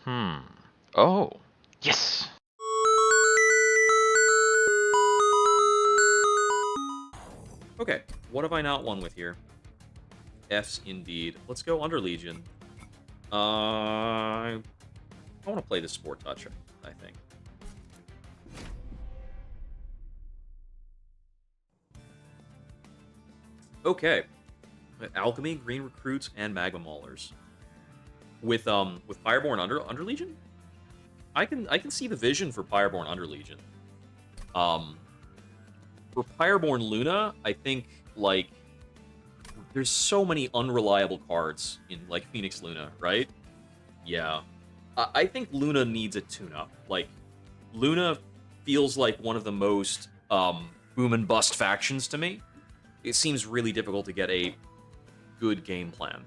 Oh. Yes! Okay, what have I not won with here? F's indeed. Let's go Under Legion. I want to play the Sport Touch, I think. Okay. Alchemy, Green Recruits, and Magma Maulers. With Fireborn Under Legion? I can see the vision for Fireborn Under Legion. For Fireborn Luna, I think, like, there's so many unreliable cards in, like, Phoenix Luna, right? Yeah. I think Luna needs a tune-up. Like, Luna feels like one of the most boom and bust factions to me. It seems really difficult to get a good game plan.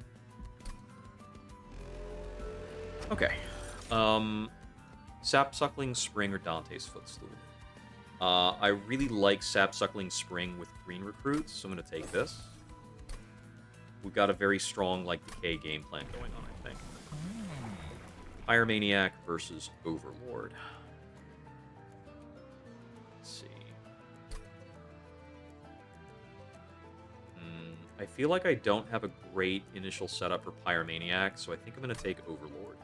Okay. Sapsuckling Spring or Dante's Footstool. I really like Sapsuckling Spring with green recruits, so I'm going to take this. We've got a very strong, like, decay game plan going on, I think. Pyromaniac versus Overlord. Let's see. I feel like I don't have a great initial setup for Pyromaniac, so I think I'm going to take Overlord.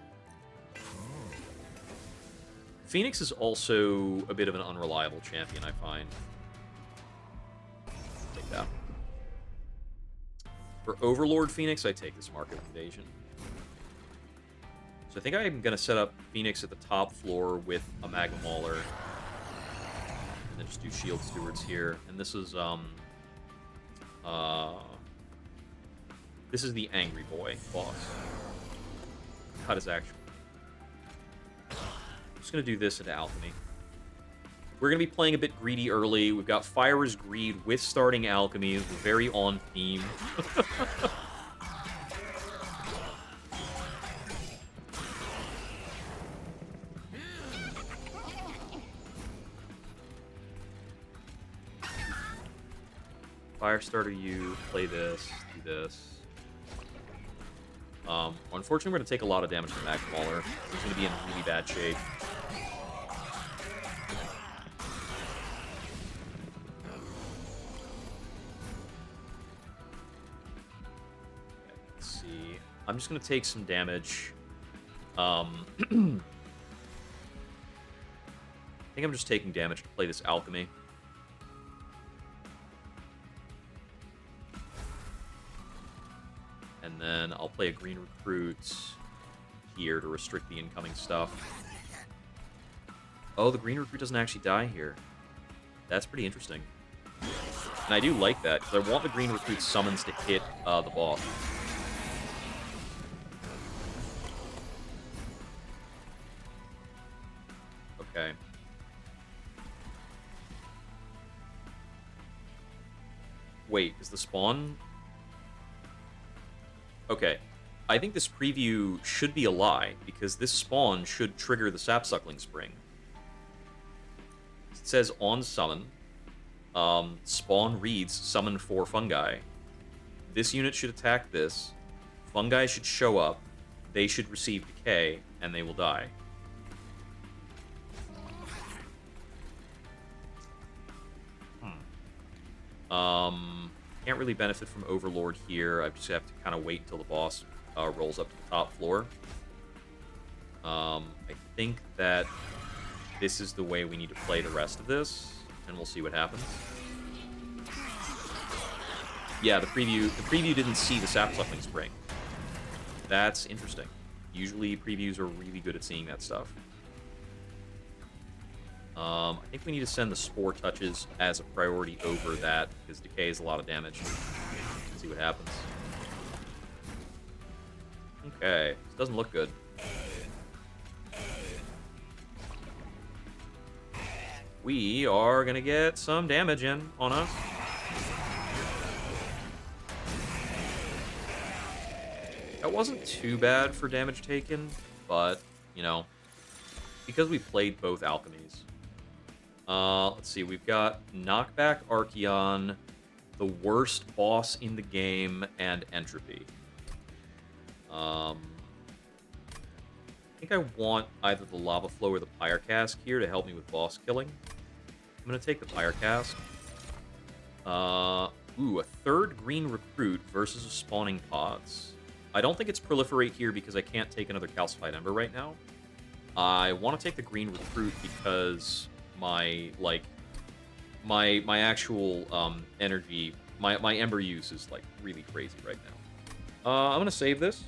Phoenix is also a bit of an unreliable champion, I find. Take that. For Overlord Phoenix, I take this Market of Invasion. So I think I'm going to set up Phoenix at the top floor with a Magma Mauler. And then just do Shield Stewards here. And this is, this is the Angry Boy boss. Cut his actual. I'm just going to do this into Alchemy. We're going to be playing a bit greedy early. We've got Fire is Greed with starting Alchemy. We're very on theme. Firestarter, you play this, do this. Unfortunately, we're going to take a lot of damage from Magma Mauler. He's going to be in really bad shape. Let's see. I'm just going to take some damage. I think I'm just taking damage to play this Alchemy. And then I'll play a Green Recruit here to restrict the incoming stuff. Oh, the Green Recruit doesn't actually die here. That's pretty interesting. And I do like that, because I want the Green Recruit summons to hit the boss. Okay. Wait, is the spawn... Okay, I think this preview should be a lie, because this spawn should trigger the Sapsuckling Spring. It says on summon, spawn reads summon 4 fungi. This unit should attack this, fungi should show up, they should receive decay, and they will die. Can't really benefit from Overlord here. I just have to kind of wait until the boss rolls up to the top floor. I think that this is the way we need to play the rest of this, and we'll see what happens. Yeah, the preview didn't see the Sapsuckling Spring. That's interesting. Usually previews are really good at seeing that stuff. I think we need to send the Spore Touches as a priority over that, because decay is a lot of damage. Let's see what happens. Okay, this doesn't look good. We are going to get some damage in on us. That wasn't too bad for damage taken, but, you know, because we played both alchemies. Let's see, we've got Knockback Archeon, the worst boss in the game, and Entropy. I think I want either the Lava Flow or the Pyre Cask here to help me with boss killing. I'm going to take the Pyre Cask. Ooh, a third green recruit versus a spawning pods. I don't think it's proliferate here because I can't take another calcified ember right now. I want to take the green recruit because my actual energy, my ember use is like really crazy right now. I'm gonna save this.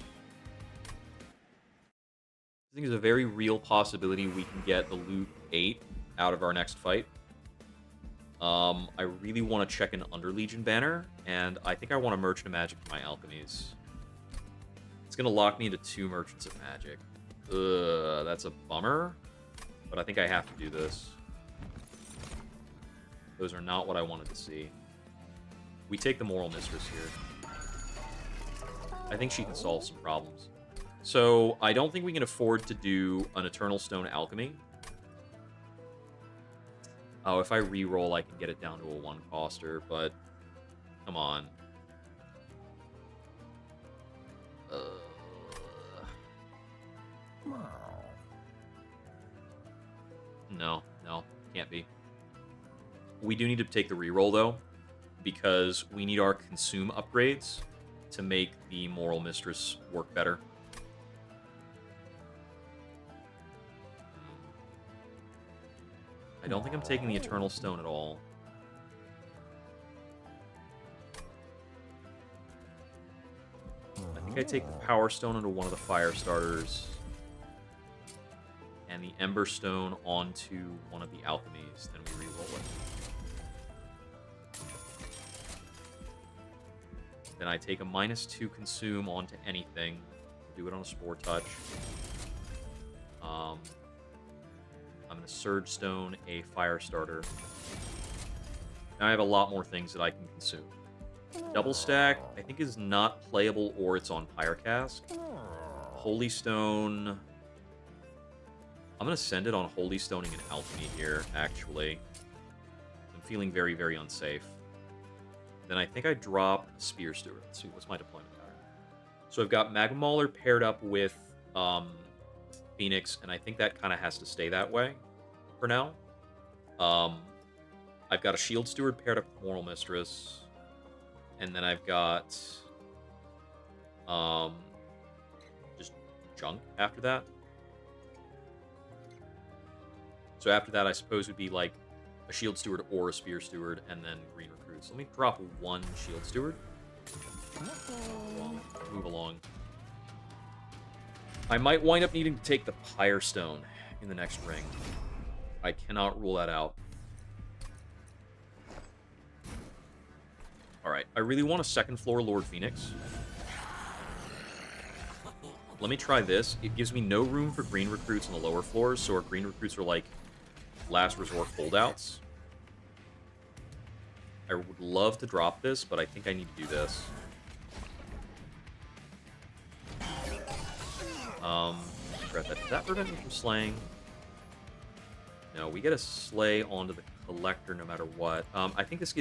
I think there's a very real possibility we can get the loot 8 out of our next fight. I really want to check an Underlegion banner, and I think I want a Merchant of Magic for my alchemies. It's gonna lock me into 2 Merchants of Magic. Ugh, that's a bummer, but I think I have to do this. Those are not what I wanted to see. We take the Moral Mistress here. I think she can solve some problems. So, I don't think we can afford to do an Eternal Stone Alchemy. Oh, if I re-roll, I can get it down to a 1-coster, but come on. No, can't be. We do need to take the re-roll, though, because we need our consume upgrades to make the Moral Mistress work better. I don't think I'm taking the Eternal Stone at all. I think I take the Power Stone into one of the Fire Starters, and the Ember Stone onto one of the Alchemies, then we re-roll it. Then I take a -2 consume onto anything. Do it on a Spore Touch. I'm going to Surge Stone a Fire Starter. Now I have a lot more things that I can consume. Double Stack, I think, is not playable, or it's on Pyre Cask. Holy Stone... I'm going to send it on Holy Stoning and Alchemy here, actually. I'm feeling very, very unsafe. Then I think I drop Spear Steward. Let's see, what's my deployment pattern? So I've got Magma Mauler paired up with Phoenix, and I think that kind of has to stay that way for now. I've got a Shield Steward paired up with Moral Mistress, and then I've got just junk after that. So after that, I suppose would be like a Shield Steward or a Spear Steward, and then green recruits. Let me drop 1 Shield Steward. Move along. I might wind up needing to take the Pyre Stone in the next ring. I cannot rule that out. Alright, I really want a 2nd floor Lord Phoenix. Let me try this. It gives me no room for green recruits on the lower floors, so our green recruits are like last resort holdouts. I would love to drop this, but I think I need to do this. Regret that. Does that prevent me from slaying? No, we get a slay onto the collector no matter what. I think this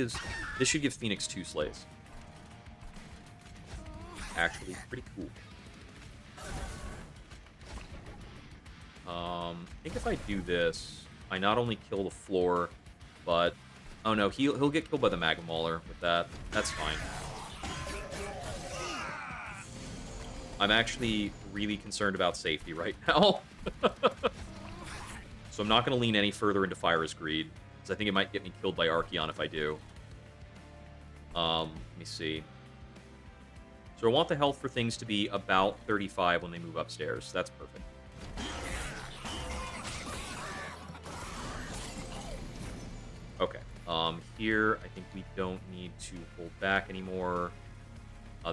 should give Phoenix 2 slays. Actually, pretty cool. I think if I do this, I not only kill the floor, but... Oh no, he'll get killed by the Magma Mauler with that. That's fine. I'm actually really concerned about safety right now. So I'm not going to lean any further into Fire's Greed, because I think it might get me killed by Archeon if I do. Let me see. So I want the health for things to be about 35 when they move upstairs. That's perfect. Okay. Here, I think we don't need to hold back anymore.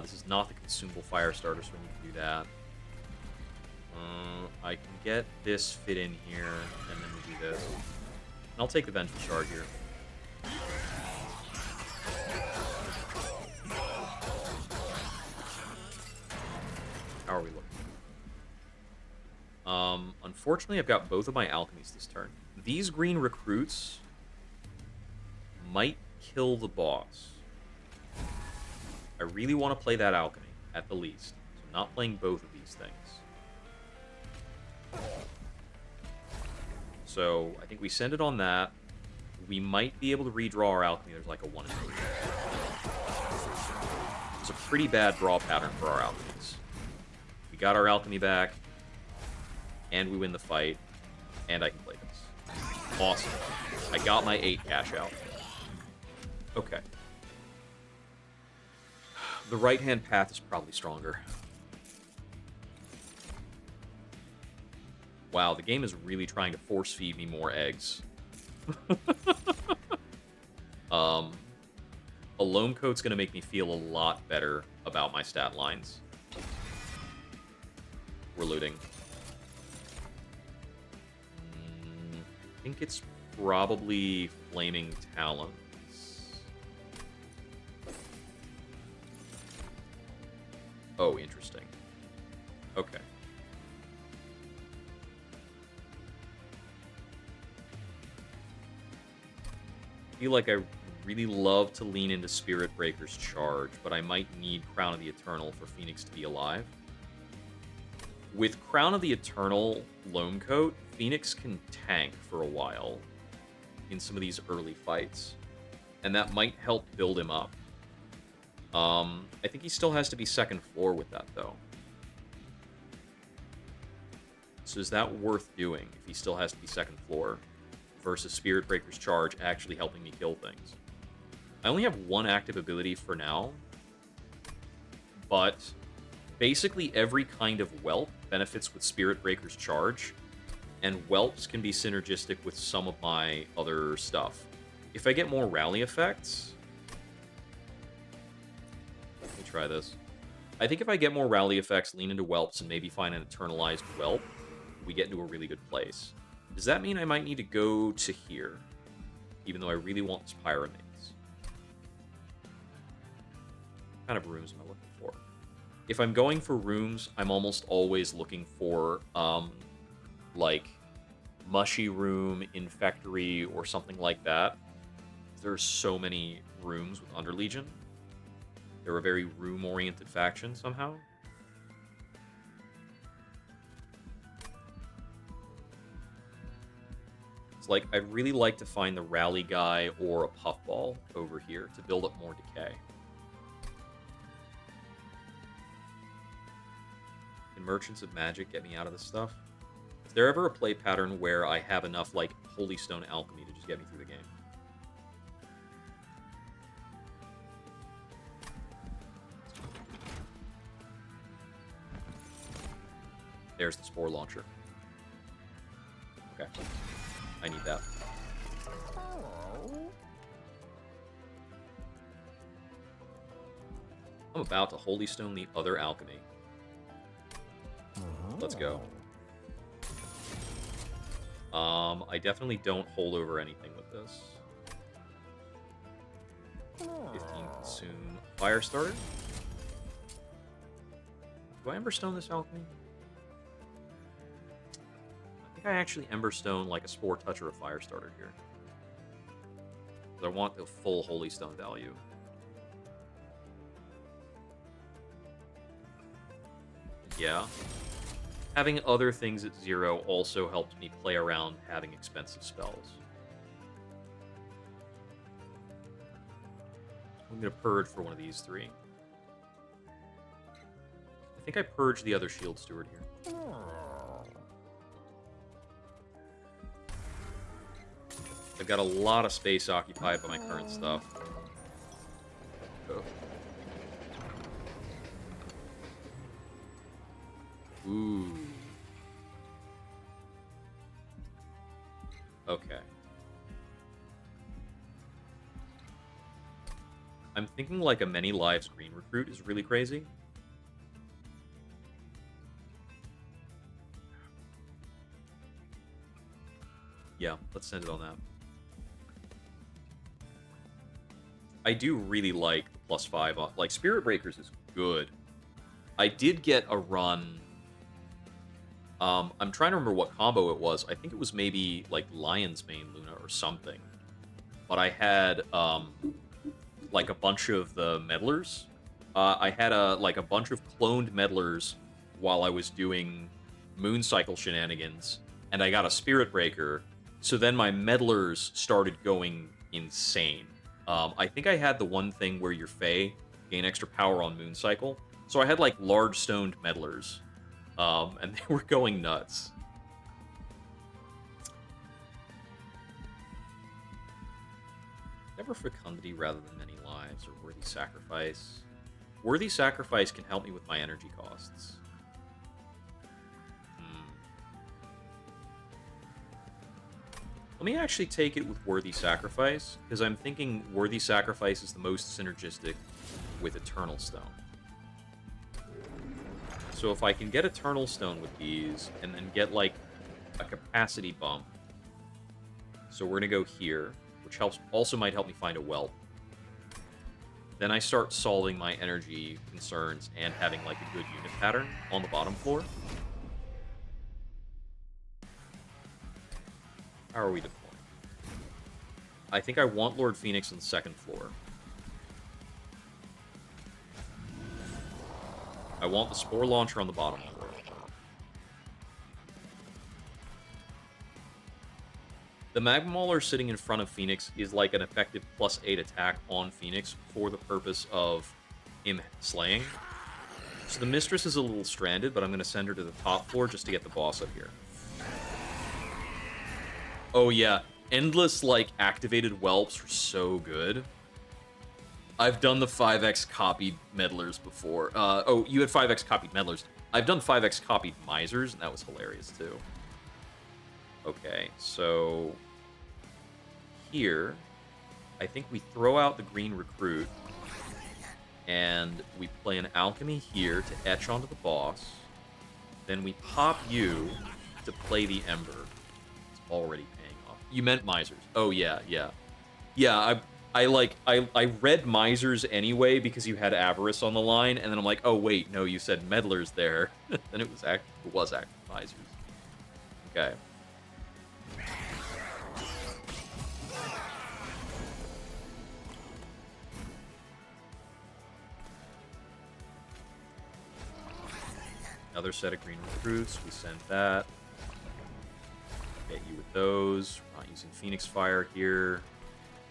This is not the consumable fire starter, so we need to do that. I can get this fit in here, and then we do this. And I'll take the Vengeful Shard here. How are we looking? Unfortunately, I've got both of my alchemies this turn. These green recruits might kill the boss. I really want to play that alchemy, at the least. So I'm not playing both of these things. So I think we send it on that. We might be able to redraw our alchemy. There's like a 1 in 3. It's a pretty bad draw pattern for our alchemies. We got our alchemy back, and we win the fight, and I can play this. Awesome. I got my 8 cash out. Okay. The right-hand path is probably stronger. Wow, the game is really trying to force-feed me more eggs. A loam coat's going to make me feel a lot better about my stat lines. We're looting. I think it's probably Flaming Talons. Oh, interesting. Okay. I feel like I really love to lean into Spirit Breaker's charge, but I might need Crown of the Eternal for Phoenix to be alive. With Crown of the Eternal Loam Coat, Phoenix can tank for a while in some of these early fights, and that might help build him up. I think he still has to be second floor with that, though. So is that worth doing if he still has to be second floor versus Spirit Breaker's charge actually helping me kill things? I only have 1 active ability for now, but basically every kind of whelp benefits with Spirit Breaker's charge, and whelps can be synergistic with some of my other stuff. If I get more rally effects... Let me try this. I think if I get more rally effects, lean into whelps, and maybe find an eternalized whelp, we get into a really good place. Does that mean I might need to go to here? Even though I really want this Pyromaze. What kind of rooms am I looking for? If I'm going for rooms, I'm almost always looking for, like, Mushy Room, Infectory, or something like that. There's so many rooms with Underlegion. They're a very room-oriented faction, somehow. It's like, I'd really like to find the Rally Guy or a Puffball over here to build up more decay. Can Merchants of Magic get me out of this stuff? Is there ever a play pattern where I have enough, like, Holy Stone Alchemy to just get me through the game? There's the Spore Launcher. Okay. I need that. I'm about to Holy Stone the other alchemy. Let's go. I definitely don't hold over anything with this. 15 consume. Firestarter? Do I Emberstone this alchemy? I think I actually Emberstone like a Spore Touch or a Firestarter here. Because I want the full Holy Stone value. Yeah. Having other things at 0 also helps me play around having expensive spells. I'm going to purge for one of these 3. I think I purged the other Shield Steward here. I've got a lot of space occupied by my current stuff. Oh. Ooh. Okay. I'm thinking like a many lives green recruit is really crazy. Yeah, let's send it on that. I do really like the +5 on, like, Spirit Breakers is good. I did get a run. I'm trying to remember what combo it was. I think it was maybe like Lion's Mane Luna or something. But I had like a bunch of the meddlers. I had like a bunch of cloned meddlers while I was doing Moon Cycle shenanigans, and I got a Spirit Breaker, So then my meddlers started going insane. I think I had the one thing where your Fae gain extra power on Moon Cycle. So I had like large stoned meddlers. And they were going nuts. Never fecundity rather than many lives, or worthy sacrifice. Worthy sacrifice can help me with my energy costs. Let me actually take it with worthy sacrifice, because I'm thinking worthy sacrifice is the most synergistic with Eternal Stone. So if I can get Eternal Stone with these, and then get, like, a capacity bump. So we're going to go here, which also might help me find a whelp. Then I start solving my energy concerns and having, like, a good unit pattern on the bottom floor. How are we deploying? I think I want Lord Phoenix on the second floor. I want the Spore Launcher on the bottom floor. The Magma Mauler sitting in front of Phoenix is like an effective +8 attack on Phoenix for the purpose of him slaying. So the Mistress is a little stranded, but I'm going to send her to the top floor just to get the boss up here. Oh yeah, endless, like, activated whelps are so good. I've done the 5x copied meddlers before. Oh, you had 5x copied meddlers. I've done 5x copied misers, and that was hilarious, too. Okay, so here, I think we throw out the green recruit, and we play an alchemy here to etch onto the boss. Then we pop you to play the ember. It's already paying off. You meant misers. Oh yeah, yeah, yeah. I read misers anyway because you had avarice on the line, and then I'm like, oh wait, no, you said meddlers there. Then it was active misers. Okay. Another set of green recruits. We send that. Get you with those. We're not using Phoenix Fire here.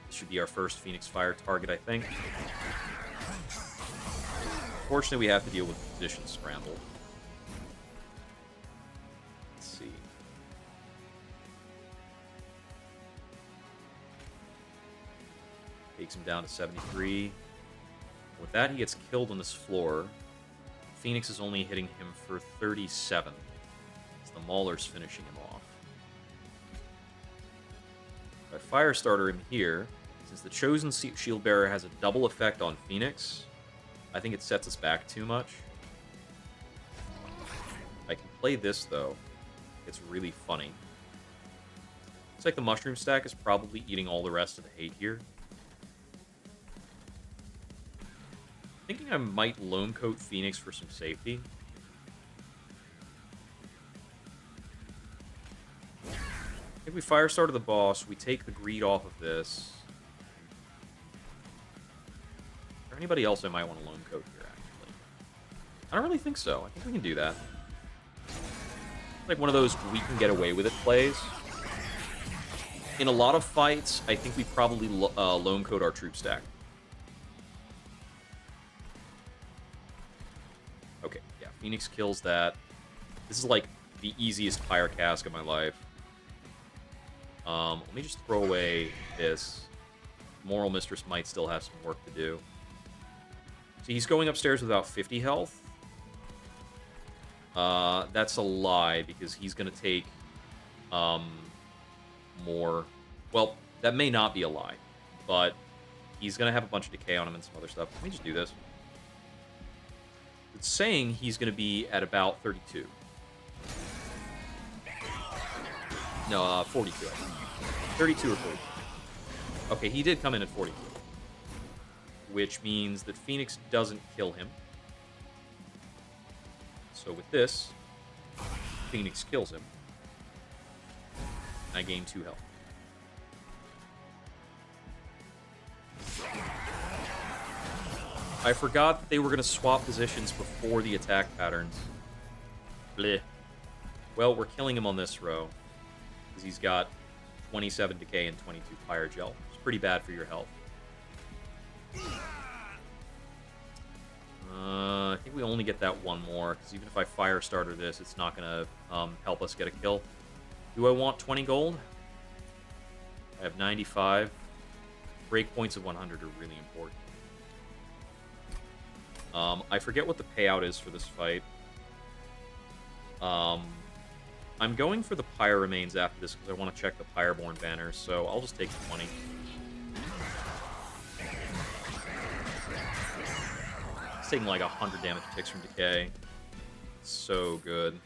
This should be our first Phoenix Fire target, I think. Unfortunately, we have to deal with position scramble. Let's see. Takes him down to 73. With that, he gets killed on this floor. Phoenix is only hitting him for 37. So the Mauler's finishing him off. If I Firestarter him here, since the Chosen Shield Bearer has a double effect on Phoenix, I think it sets us back too much. I can play this, though. It's really funny. It's like the Mushroom Stack is probably eating all the rest of the hate here. Thinking I might Lone Coat Phoenix for some safety. If we Firestarter the boss, we take the greed off of this. Is there anybody else I might want to Lone Coat here, actually? I don't really think so. I think we can do that. It's like one of those we can get away with it plays. In a lot of fights, I think we probably Lone Coat our troop stack. Okay, yeah, Phoenix kills that. This is like the easiest Pyre Cask of my life. Let me just throw away this. Moral Mistress might still have some work to do. See, he's going upstairs with about 50 health. That's a lie, because he's going to take more. Well, that may not be a lie, but he's going to have a bunch of decay on him and some other stuff. Let me just do this. It's saying he's going to be at about 32. No, 42, I think. 32 or 42. Okay, he did come in at 42. Which means that Phoenix doesn't kill him. So with this, Phoenix kills him. I gain 2 health. I forgot that they were going to swap positions before the attack patterns. Bleh. Well, we're killing him on this row. Because he's got 27 decay and 22 fire gel. It's pretty bad for your health. I think we only get that one more, because even if I fire starter this, it's not going to help us get a kill. Do I want 20 gold? I have 95. Breakpoints of 100 are really important. I forget what the payout is for this fight. I'm going for the Pyre Remains after this because I want to check the Pyreborn banners, so I'll just take the 20. It's taking like 100 damage ticks from Decay. So good.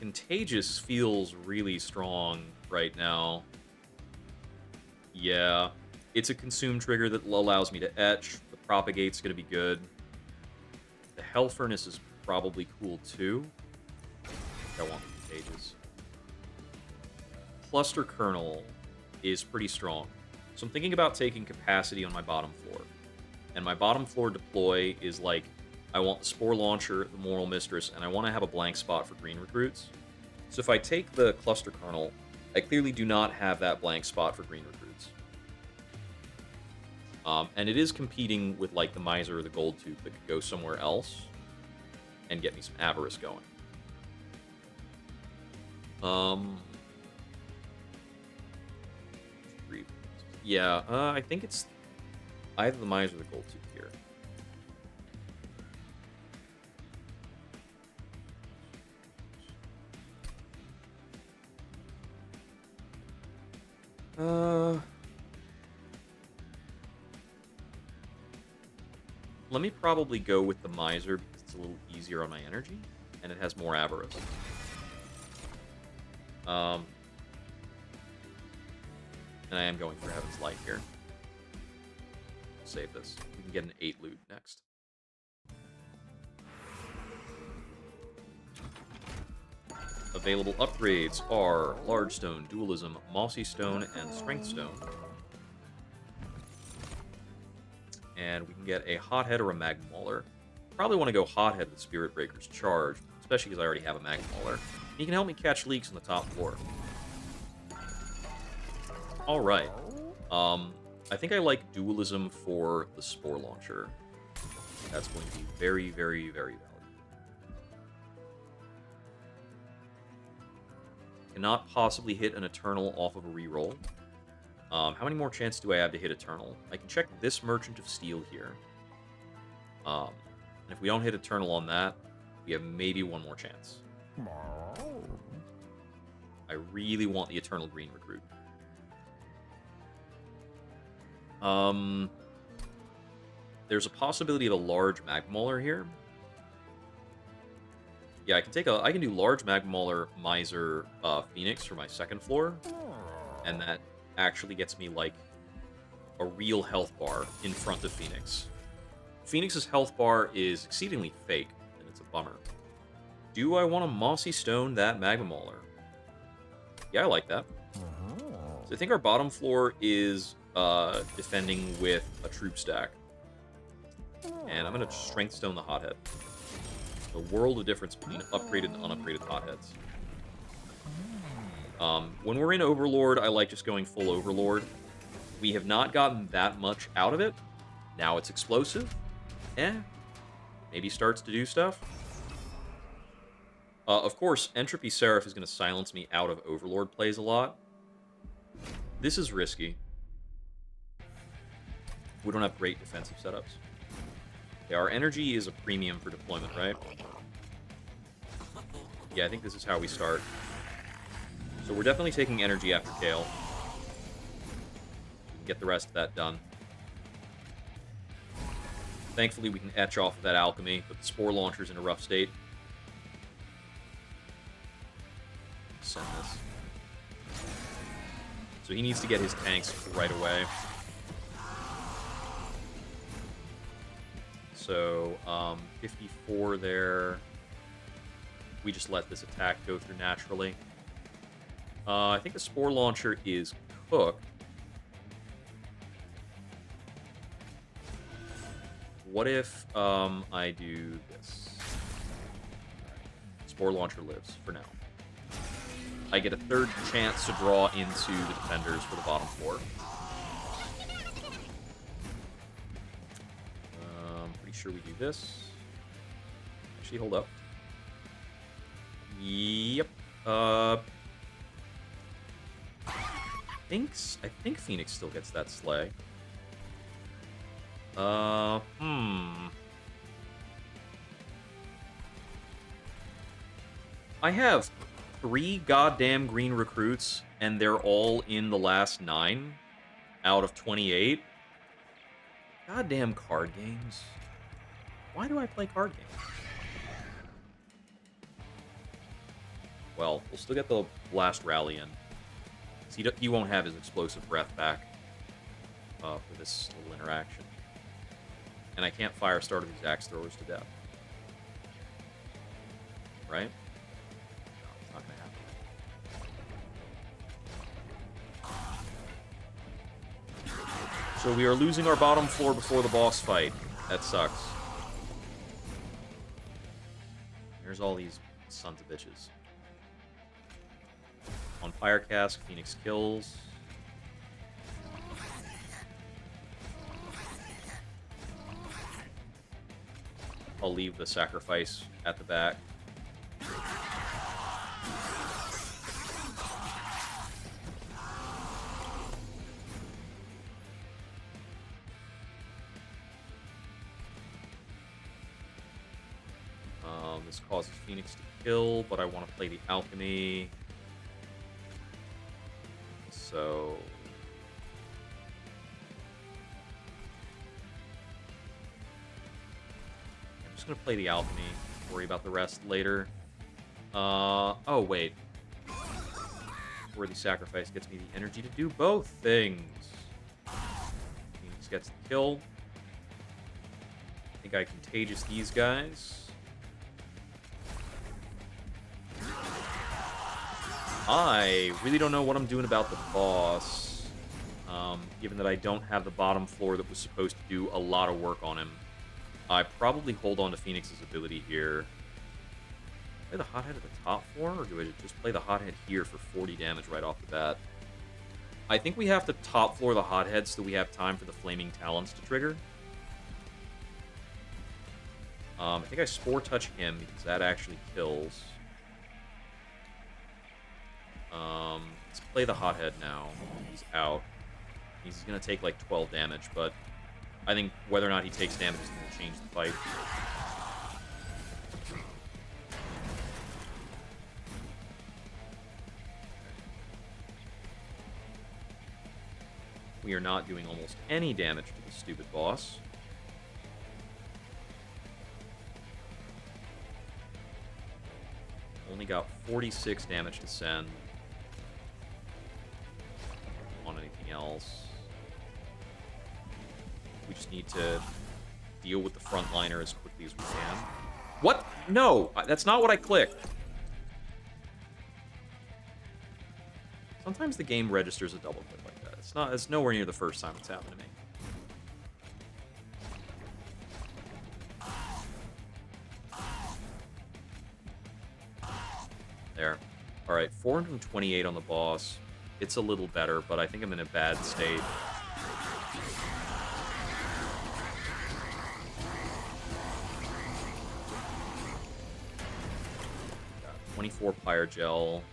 Contagious feels really strong right now. Yeah. It's a consume trigger that allows me to etch. The Propagate's going to be good. The Hell Furnace is probably cool too. I want the Contagious. Cluster Kernel is pretty strong. So I'm thinking about taking Capacity on my bottom floor. And my bottom floor deploy is like, I want the Spore Launcher, the Moral Mistress, and I want to have a blank spot for green recruits. So if I take the Cluster Kernel, I clearly do not have that blank spot for green recruits. And it is competing with like the Miser or the Gold Tooth that could go somewhere else and get me some Avarice going. Yeah, I think it's either the Miser or the Gold Tooth here. Let me probably go with the Miser because it's a little easier on my energy, and it has more Avarice. And I am going for Heaven's Light here. I'll save this. We can get an 8 loot next. Available upgrades are Large Stone, Dualism, Mossy Stone, and Strength Stone. And we can get a Hothead or a Magma Mauler. Probably want to go Hothead with Spirit Breaker's Charge, especially because I already have a Magma Mauler. He can help me catch leaks on the top floor. Alright. I think I like Dualism for the Spore Launcher. That's going to be very, very, very valuable. Cannot possibly hit an Eternal off of a reroll. How many more chances do I have to hit Eternal? I can check this Merchant of Steel here. And if we don't hit Eternal on that, we have maybe one more chance. I really want the Eternal Green Recruit. There's a possibility of a large Magma Mauler here. Yeah, I can do large Magma Mauler, Miser, Phoenix for my second floor. And that actually gets me, like, a real health bar in front of Phoenix. Phoenix's health bar is exceedingly fake, and it's a bummer. Do I want to Mossy Stone that Magma Mauler? Yeah, I like that. So I think our bottom floor is defending with a troop stack. And I'm going to Strength Stone the Hothead. A world of difference between upgraded and unupgraded Hotheads. When we're in Overlord, I like just going full Overlord. We have not gotten that much out of it. Now it's explosive. Maybe starts to do stuff. Of course, Entropy Seraph is going to silence me out of Overlord plays a lot. This is risky. We don't have great defensive setups. Okay, our energy is a premium for deployment, right? Yeah, I think this is how we start. So we're definitely taking energy after Kale. We can get the rest of that done. Thankfully, we can etch off of that alchemy, but the Spore Launcher's in a rough state. Send this. So he needs to get his tanks right away. So, 54 there. We just let this attack go through naturally. I think the Spore Launcher is cooked. What if I do this? Spore Launcher lives for now. I get a third chance to draw into the defenders for the bottom floor. Pretty sure we do this. Actually, hold up. Yep. I think Phoenix still gets that sleigh. I have 3 goddamn green recruits, and they're all in the last 9 out of 28. Goddamn card games. Why do I play card games? Well, we'll still get the last rally in. He won't have his explosive breath back for this little interaction. And I can't fire Start of these axe throwers to death. Right? No, it's not going to happen. So we are losing our bottom floor before the boss fight. That sucks. There's all these sons of bitches. On Fire Cask, Phoenix kills. I'll leave the sacrifice at the back. This causes Phoenix to kill, but I want to play the Alchemy. So I'm just going to play the Alchemy, worry about the rest later. Oh, wait. Worthy Sacrifice gets me the energy to do both things. Phoenix gets the kill. I think I Contagious these guys. I really don't know what I'm doing about the boss, given that I don't have the bottom floor that was supposed to do a lot of work on him. I probably hold on to Phoenix's ability here. Play the Hothead at the top floor, or do I just play the Hothead here for 40 damage right off the bat? I think we have to top floor the Hothead so that we have time for the Flaming Talons to trigger. I think I Spore Touch him because that actually kills. Let's play the Hothead now. He's out. He's going to take like 12 damage, but I think whether or not he takes damage is going to change the fight. We are not doing almost any damage to the stupid boss. Only got 46 damage to send. On anything else. We just need to deal with the frontliner as quickly as we can. What? No! That's not what I clicked. Sometimes the game registers a double click like that. It's nowhere near the first time it's happened to me. There. Alright, 428 on the boss. It's a little better, but I think I'm in a bad state. Got 24 Pyre Gel.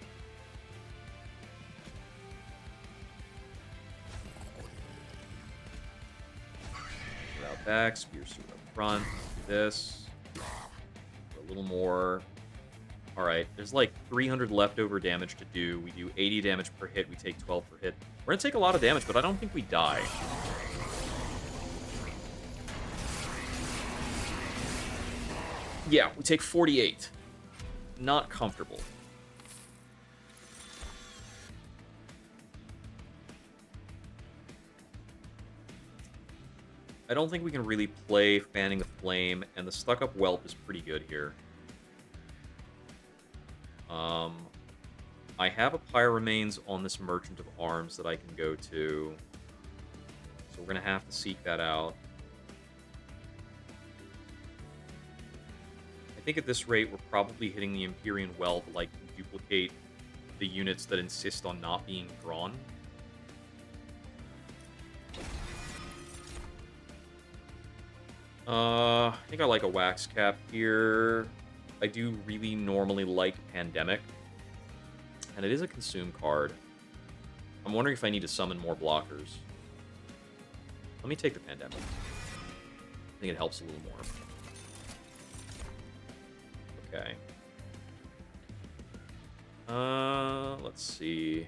Out back, Spear Suit up front. Do this. For a little more. Alright, there's like 300 leftover damage to do. We do 80 damage per hit. We take 12 per hit. We're going to take a lot of damage, but I don't think we die. Yeah, we take 48. Not comfortable. I don't think we can really play Fanning the Flame, and the Stuck-Up Whelp is pretty good here. I have a Pyre Remains on this Merchant of Arms that I can go to. So we're going to have to seek that out. I think at this rate, we're probably hitting the Empyrean Well to, like, duplicate the units that insist on not being drawn. I think I like a wax cap here. I do really normally like Pandemic. And it is a consume card. I'm wondering if I need to summon more blockers. Let me take the Pandemic. I think it helps a little more. Okay. Let's see.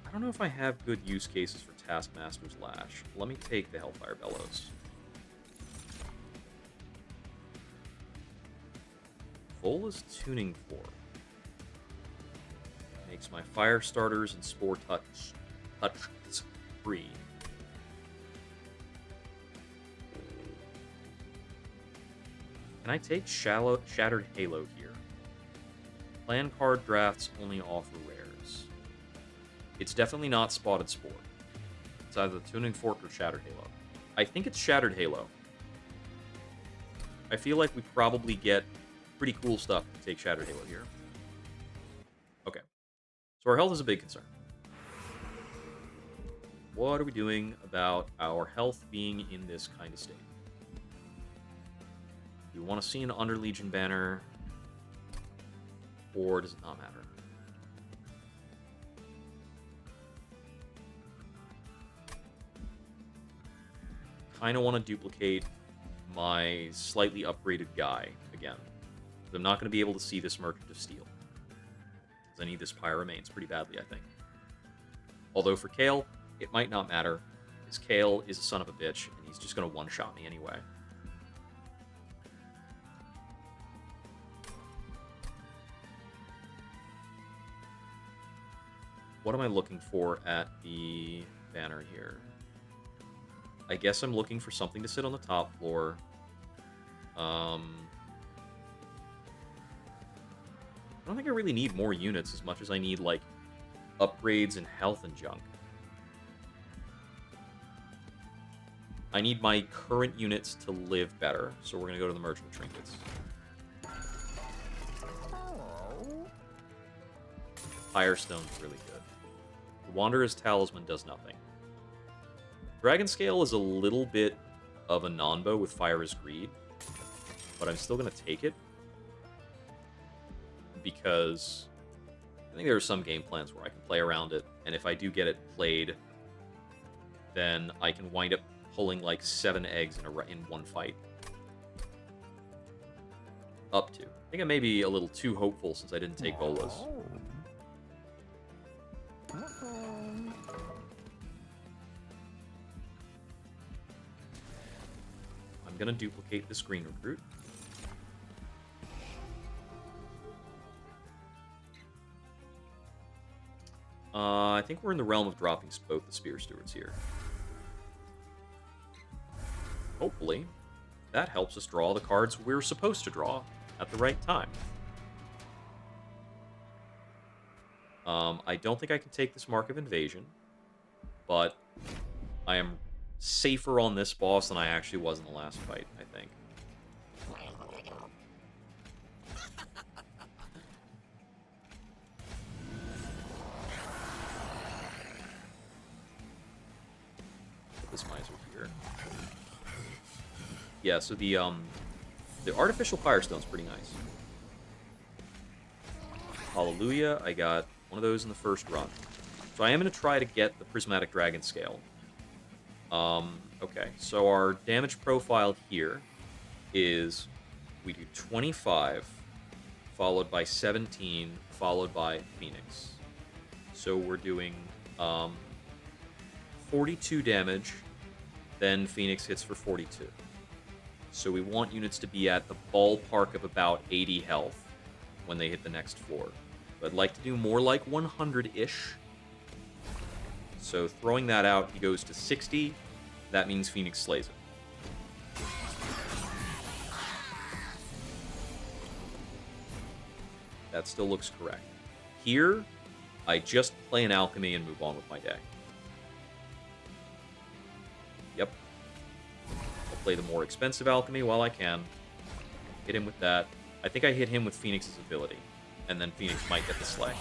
I don't know if I have good use cases for Taskmaster's Lash. Let me take the Hellfire Bellows. Vola's Tuning Fork makes my fire starters and spore touch free. Can I take Shattered Halo here? Plan card drafts only offer rares. It's definitely not Spotted Spore. It's either the Tuning Fork or Shattered Halo. I think it's Shattered Halo. I feel like we probably get pretty cool stuff to take Shattered Halo here. Okay. So our health is a big concern. What are we doing about our health being in this kind of state? Do we want to see an Under Legion banner? Or does it not matter? Kind of want to duplicate my slightly upgraded guy again. I'm not going to be able to see this Merchant of Steel. Because I need this Pyre Remains pretty badly, I think. Although for Kale, it might not matter. Because Kale is a son of a bitch, and he's just going to one-shot me anyway. What am I looking for at the banner here? I guess I'm looking for something to sit on the top floor. I don't think I really need more units as much as I need, like, upgrades and health and junk. I need my current units to live better, so we're going to go to the Merchant Trinkets. Firestone's really good. The Wanderer's Talisman does nothing. Dragon Scale is a little bit of a non-bow with Fire is Greed, but I'm still going to take it because I think there are some game plans where I can play around it, and if I do get it played, then I can wind up pulling like 7 eggs in one fight. Up to. I think I may be a little too hopeful since I didn't take Bolas. I'm going to duplicate this green recruit. I think we're in the realm of dropping both the Spear Stewards here. Hopefully, that helps us draw the cards we're supposed to draw at the right time. I don't think I can take this Mark of Invasion, but I am safer on this boss than I actually was in the last fight, I think. Put this Miser here. Yeah, so the Artificial Firestone's pretty nice. Hallelujah, I got one of those in the first run. So I am going to try to get the Prismatic Dragon Scale. Okay, so our damage profile here is we do 25, followed by 17, followed by Phoenix. So we're doing 42 damage, then Phoenix hits for 42. So we want units to be at the ballpark of about 80 health when they hit the next floor. But I'd like to do more like 100-ish. So throwing that out, he goes to 60. That means Phoenix slays it. That still looks correct. Here, I just play an Alchemy and move on with my day. Yep. I'll play the more expensive Alchemy while I can. Hit him with that. I think I hit him with Phoenix's ability, and then Phoenix might get the Slay.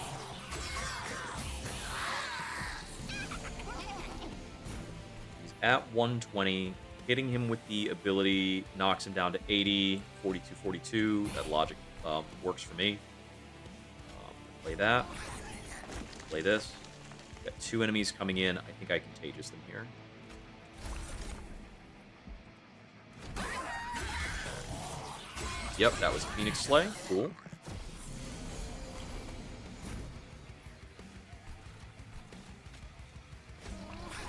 He's at 120. Hitting him with the ability knocks him down to 80, 42, 42. That logic works for me. Play that. Play this. Got 2 enemies coming in. I think I contagious them here. Yep, that was a Phoenix Slay. Cool.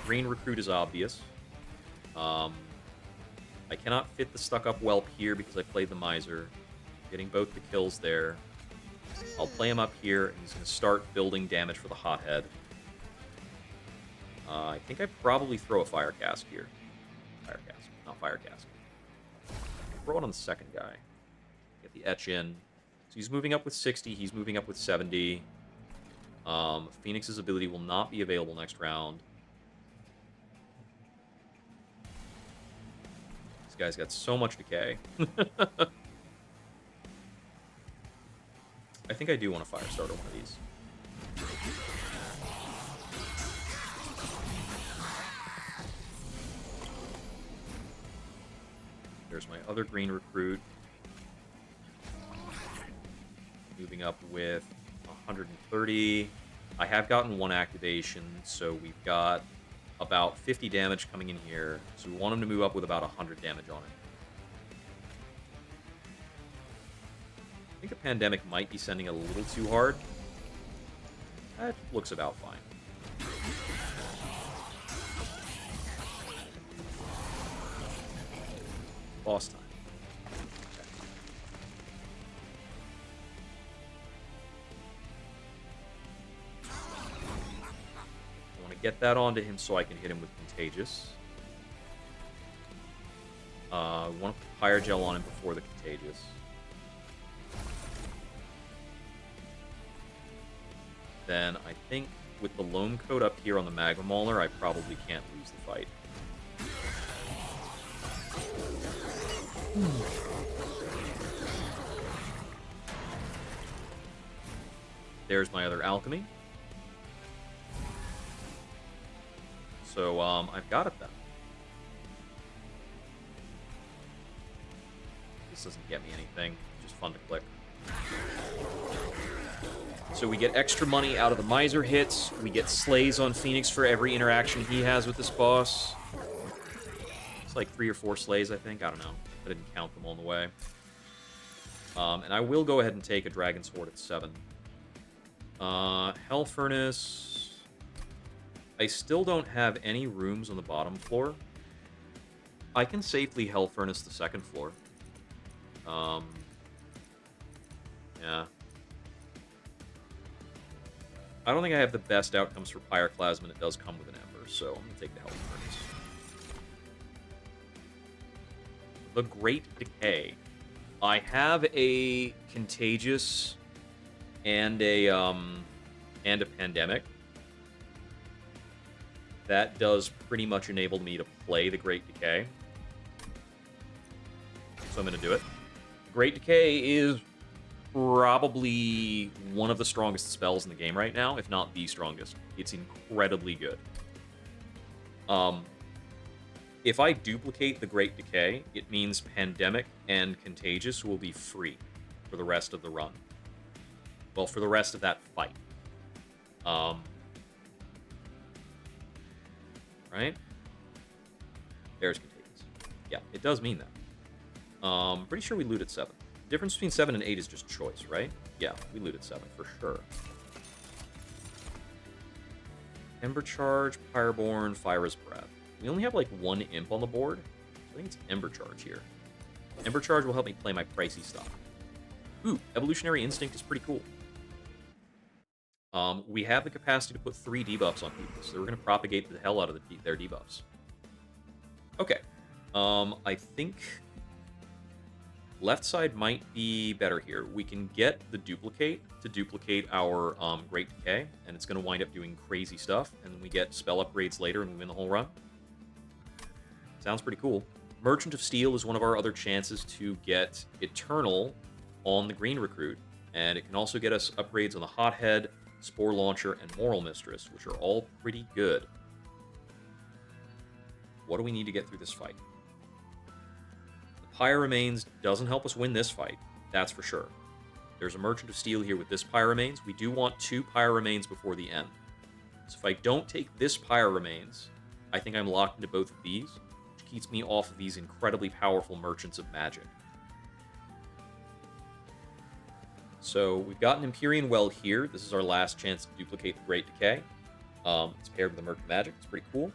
Green Recruit is obvious. I cannot fit the stuck-up Whelp here because I played the Miser. Getting both the kills there. I'll play him up here, and he's going to start building damage for the Hothead. I think I probably throw a Fire Cask here. Fire Cask, not Fire Cask. Throw it on the second guy. Get the Etch in. So he's moving up with 60, he's moving up with 70. Phoenix's ability will not be available next round. This guy's got so much decay. I think I do want to fire starter one of these. There's my other green recruit. Moving up with 130. I have gotten 1 activation, so we've got about 50 damage coming in here. So we want him to move up with about 100 damage on it. I think a Pandemic might be sending a little too hard. That looks about fine. Boss time. Okay. I want to get that onto him so I can hit him with Contagious. I want to put Fire Gel on him before the Contagious. Then I think with the Loam Coat up here on the Magma Mauler, I probably can't lose the fight. There's my other Alchemy. So, I've got it then. This doesn't get me anything. Just fun to click. So we get extra money out of the Miser hits. We get slays on Phoenix for every interaction he has with this boss. It's like 3 or 4 slays, I think. I don't know. I didn't count them all the way. And I will go ahead and take a Dragon's Horde at 7. Hell Furnace. I still don't have any rooms on the bottom floor. I can safely Hell Furnace the 2nd floor. Yeah. I don't think I have the best outcomes for Pyroclasm, and it does come with an Ember, so I'm going to take the Hell Furnace. The Great Decay. I have a Contagious and a Pandemic. That does pretty much enable me to play the Great Decay. So I'm going to do it. Great Decay is probably one of the strongest spells in the game right now, if not the strongest. It's incredibly good. If I duplicate the Great Decay, it means Pandemic and Contagious will be free for the rest of the run. Well, for the rest of that fight. Right? There's Contagious. Yeah, it does mean that. Pretty sure we loot at 7. The difference between 7 and 8 is just choice, right? Yeah, we loot at 7 for sure. Ember Charge, Pyreborn, Fyra's Breath. We only have like 1 imp on the board, so I think it's Ember Charge here. Ember Charge will help me play my pricey stuff. Ooh, Evolutionary Instinct is pretty cool. We have the capacity to put 3 debuffs on people, so we're going to propagate the hell out of their debuffs. Okay. I think left side might be better here. We can get the Duplicate to duplicate our Great Decay, and it's going to wind up doing crazy stuff, and then we get spell upgrades later and we win the whole run. Sounds pretty cool. Merchant of Steel is one of our other chances to get Eternal on the green recruit, and it can also get us upgrades on the Hothead, Spore Launcher, and Moral Mistress, which are all pretty good. What do we need to get through this fight? The Pyre Remains doesn't help us win this fight, that's for sure. There's a Merchant of Steel here with this Pyre Remains. We do want 2 Pyre Remains before the end. So if I don't take this Pyre Remains, I think I'm locked into both of these, which keeps me off of these incredibly powerful Merchants of Magic. So we've got an Empyrean Well here. This is our last chance to duplicate the Great Decay. It's paired with the Merc of Magic. It's pretty cool.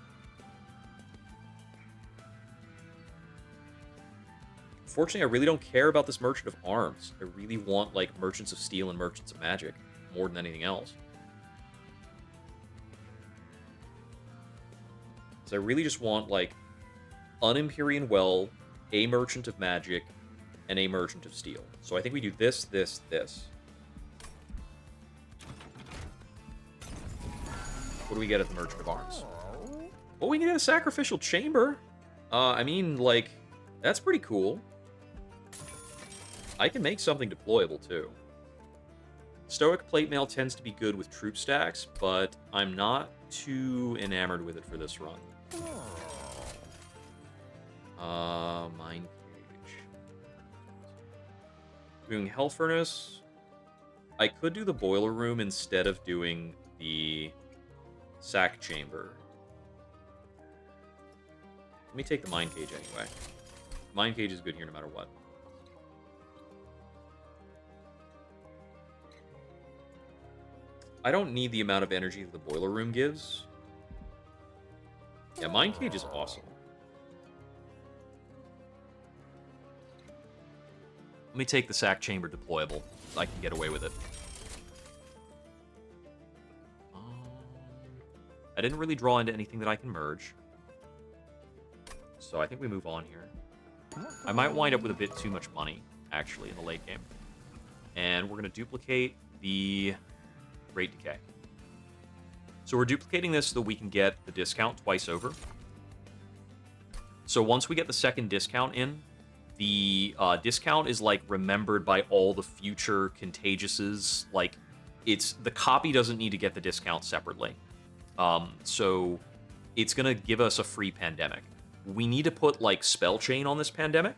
Unfortunately, I really don't care about this Merchant of Arms. I really want, like, Merchants of Steel and Merchants of Magic more than anything else. So I really just want, like, an Empyrean Well, a Merchant of Magic, and a Merchant of Steel. So I think we do this, this, this. What do we get at the Merchant of Arms? Well, we can get a Sacrificial Chamber. I mean, like, that's pretty cool. I can make something deployable, too. Stoic Plate Mail tends to be good with troop stacks, but I'm not too enamored with it for this run. Mind Cage. Doing Hell Furnace. I could do the Boiler Room instead of doing the Sack Chamber. Let me take the Mind Cage anyway. Mind Cage is good here no matter what. I don't need the amount of energy that the Boiler Room gives. Yeah, Mind Cage is awesome. Let me take the Sack Chamber deployable. I can get away with it. I didn't really draw into anything that I can merge. So I think we move on here. I might wind up with a bit too much money, actually, in the late game. And we're going to duplicate the Great Decay. So we're duplicating this so that we can get the discount twice over. So once we get the second discount in, the discount is, like, remembered by all the future Contagiouses. Like, the copy doesn't need to get the discount separately. So it's going to give us a free Pandemic. We need to put, like, Spell Chain on this Pandemic.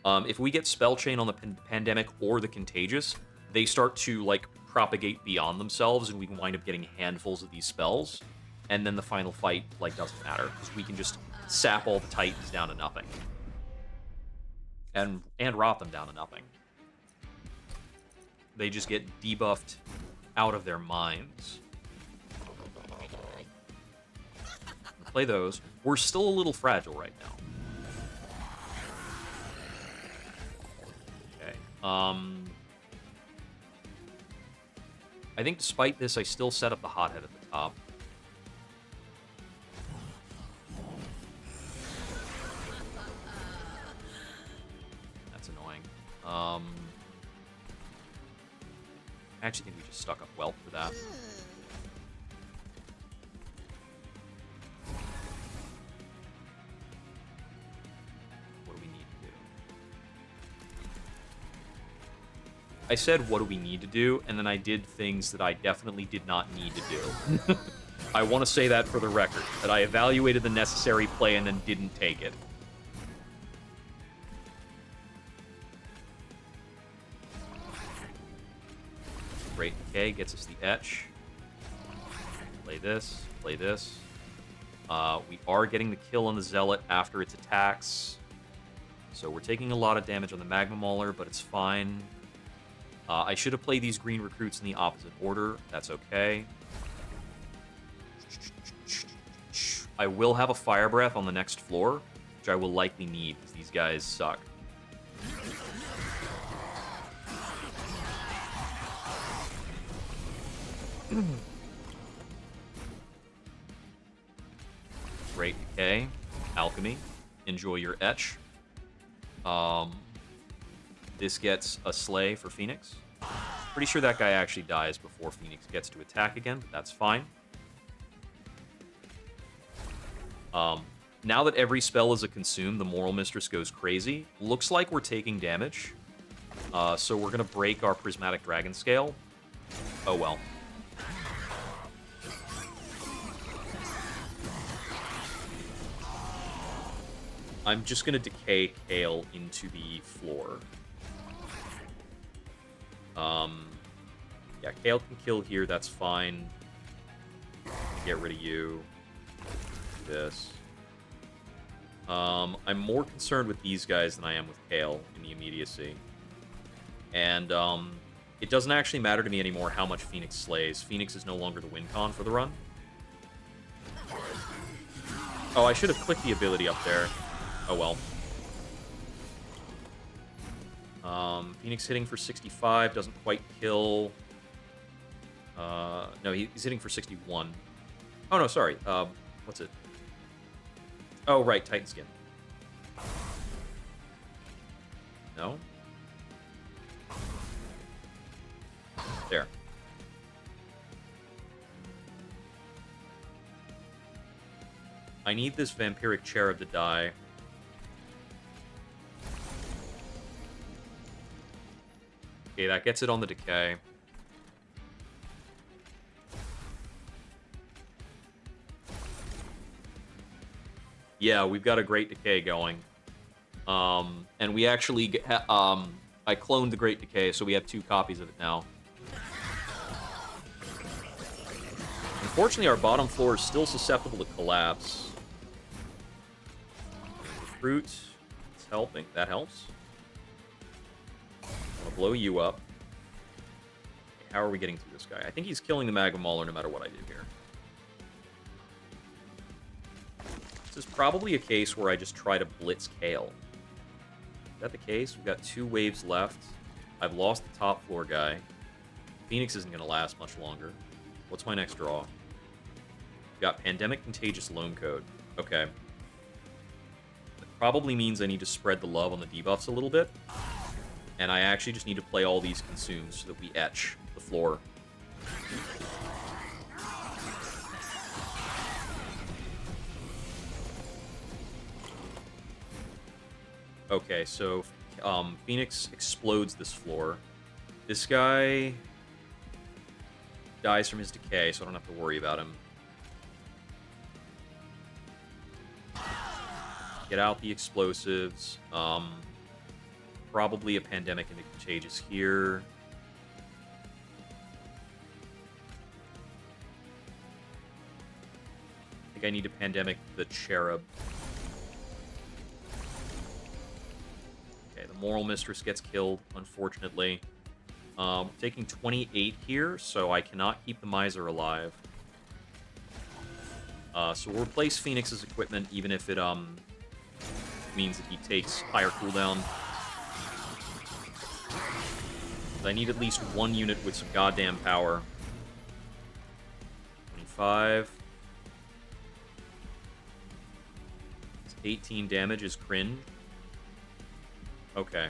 If we get Spell Chain on the Pandemic or the Contagious, they start to, like, propagate beyond themselves, and we can wind up getting handfuls of these spells. And then the final fight, like, doesn't matter, because we can just sap all the Titans down to nothing. And rot them down to nothing. They just get debuffed out of their minds. Play those. We're still a little fragile right now. Okay. I think despite this, I still set up the Hothead at the top. That's annoying. I actually think we just stuck up well for that. What do we need to do? I said, what do we need to do? And then I did things that I definitely did not need to do. I want to say that for the record, that I evaluated the necessary play and then didn't take it. Great Decay gets us the Etch. Play this, play this. We are getting the kill on the Zealot after its attacks. So we're taking a lot of damage on the Magma Mauler, but it's fine. I should have played these green recruits in the opposite order. That's okay. I will have a Fire Breath on the next floor, which I will likely need, because these guys suck. Great Decay. Alchemy. Enjoy your Etch. This gets a Slay for Phoenix. Pretty sure that guy actually dies before Phoenix gets to attack again, but that's fine. Now that every spell is a consume, the Moral Mistress goes crazy. Looks like we're taking damage. So we're going to break our Prismatic Dragon Scale. Oh, well. I'm just going to decay Kale into the floor. Yeah, Kale can kill here, that's fine. Get rid of you. Do this. I'm more concerned with these guys than I am with Kale in the immediacy. And, it doesn't actually matter to me anymore how much Phoenix slays. Phoenix is no longer the win con for the run. Oh, I should have clicked the ability up there. Oh, well. Phoenix hitting for 65, doesn't quite kill. No, he's hitting for 61. Oh, no, sorry. What's it? Oh, right, Titan Skin. No? There. I need this Vampiric Cherub to die. Okay, that gets it on the decay. Yeah, we've got a great decay going. And we actually... I cloned the Great Decay, so we have 2 copies of it now. Unfortunately, our bottom floor is still susceptible to collapse. Fruit. It's helping. That helps. I'm gonna blow you up. Okay, how are we getting through this guy? I think he's killing the Magma Mauler no matter what I do here. This is probably a case where I just try to blitz Kale. Is that the case? We've got 2 waves left. I've lost the top floor guy. Phoenix isn't going to last much longer. What's my next draw? We've got Pandemic Contagious Loan Code. Okay. That probably means I need to spread the love on the debuffs a little bit. And I actually just need to play all these consumes so that we etch the floor. Okay, so Phoenix explodes this floor. This guy dies from his decay, so I don't have to worry about him. Get out the explosives. Probably a Pandemic into Contagious here. I think I need to Pandemic the Cherub. Okay, the Moral Mistress gets killed, unfortunately. Taking 28 here, so I cannot keep the Miser alive. So we'll replace Phoenix's equipment, even if it means that he takes higher cooldown. I need at least 1 unit with some goddamn power. 25. It's 18 damage is cringe. Okay.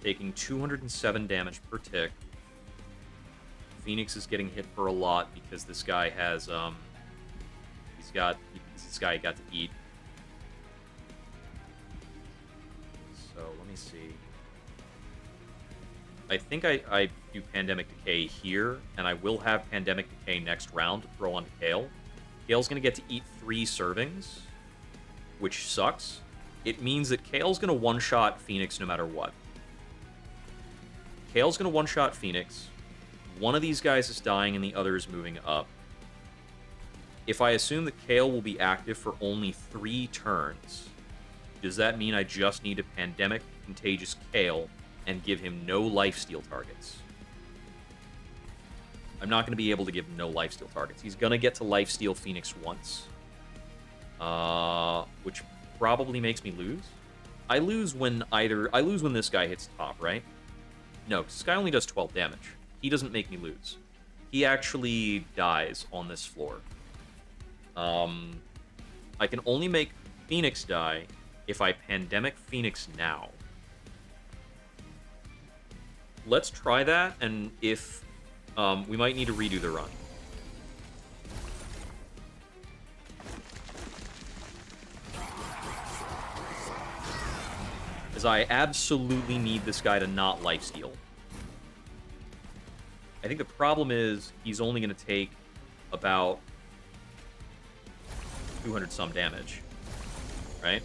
Taking 207 damage per tick. Phoenix is getting hit for a lot because this guy has, this guy got to eat. So, let me see. I think I do Pandemic Decay here, and I will have Pandemic Decay next round to throw onto Kale. Kale's going to get to eat 3 servings, which sucks. It means that Kale's going to one-shot Phoenix no matter what. Kale's going to one-shot Phoenix. One of these guys is dying and the other is moving up. If I assume that Kale will be active for only 3 turns, does that mean I just need to Pandemic Contagious Kale and give him no lifesteal targets? I'm not going to be able to give him no lifesteal targets. He's going to get to lifesteal Phoenix once. Which probably makes me lose. I lose when this guy hits top, right? No, because this guy only does 12 damage. He doesn't make me lose. He actually dies on this floor. I can only make Phoenix die if I Pandemic Phoenix now. Let's try that, and if we might need to redo the run. Because I absolutely need this guy to not lifesteal. I think the problem is he's only going to take about 200 some damage. Right?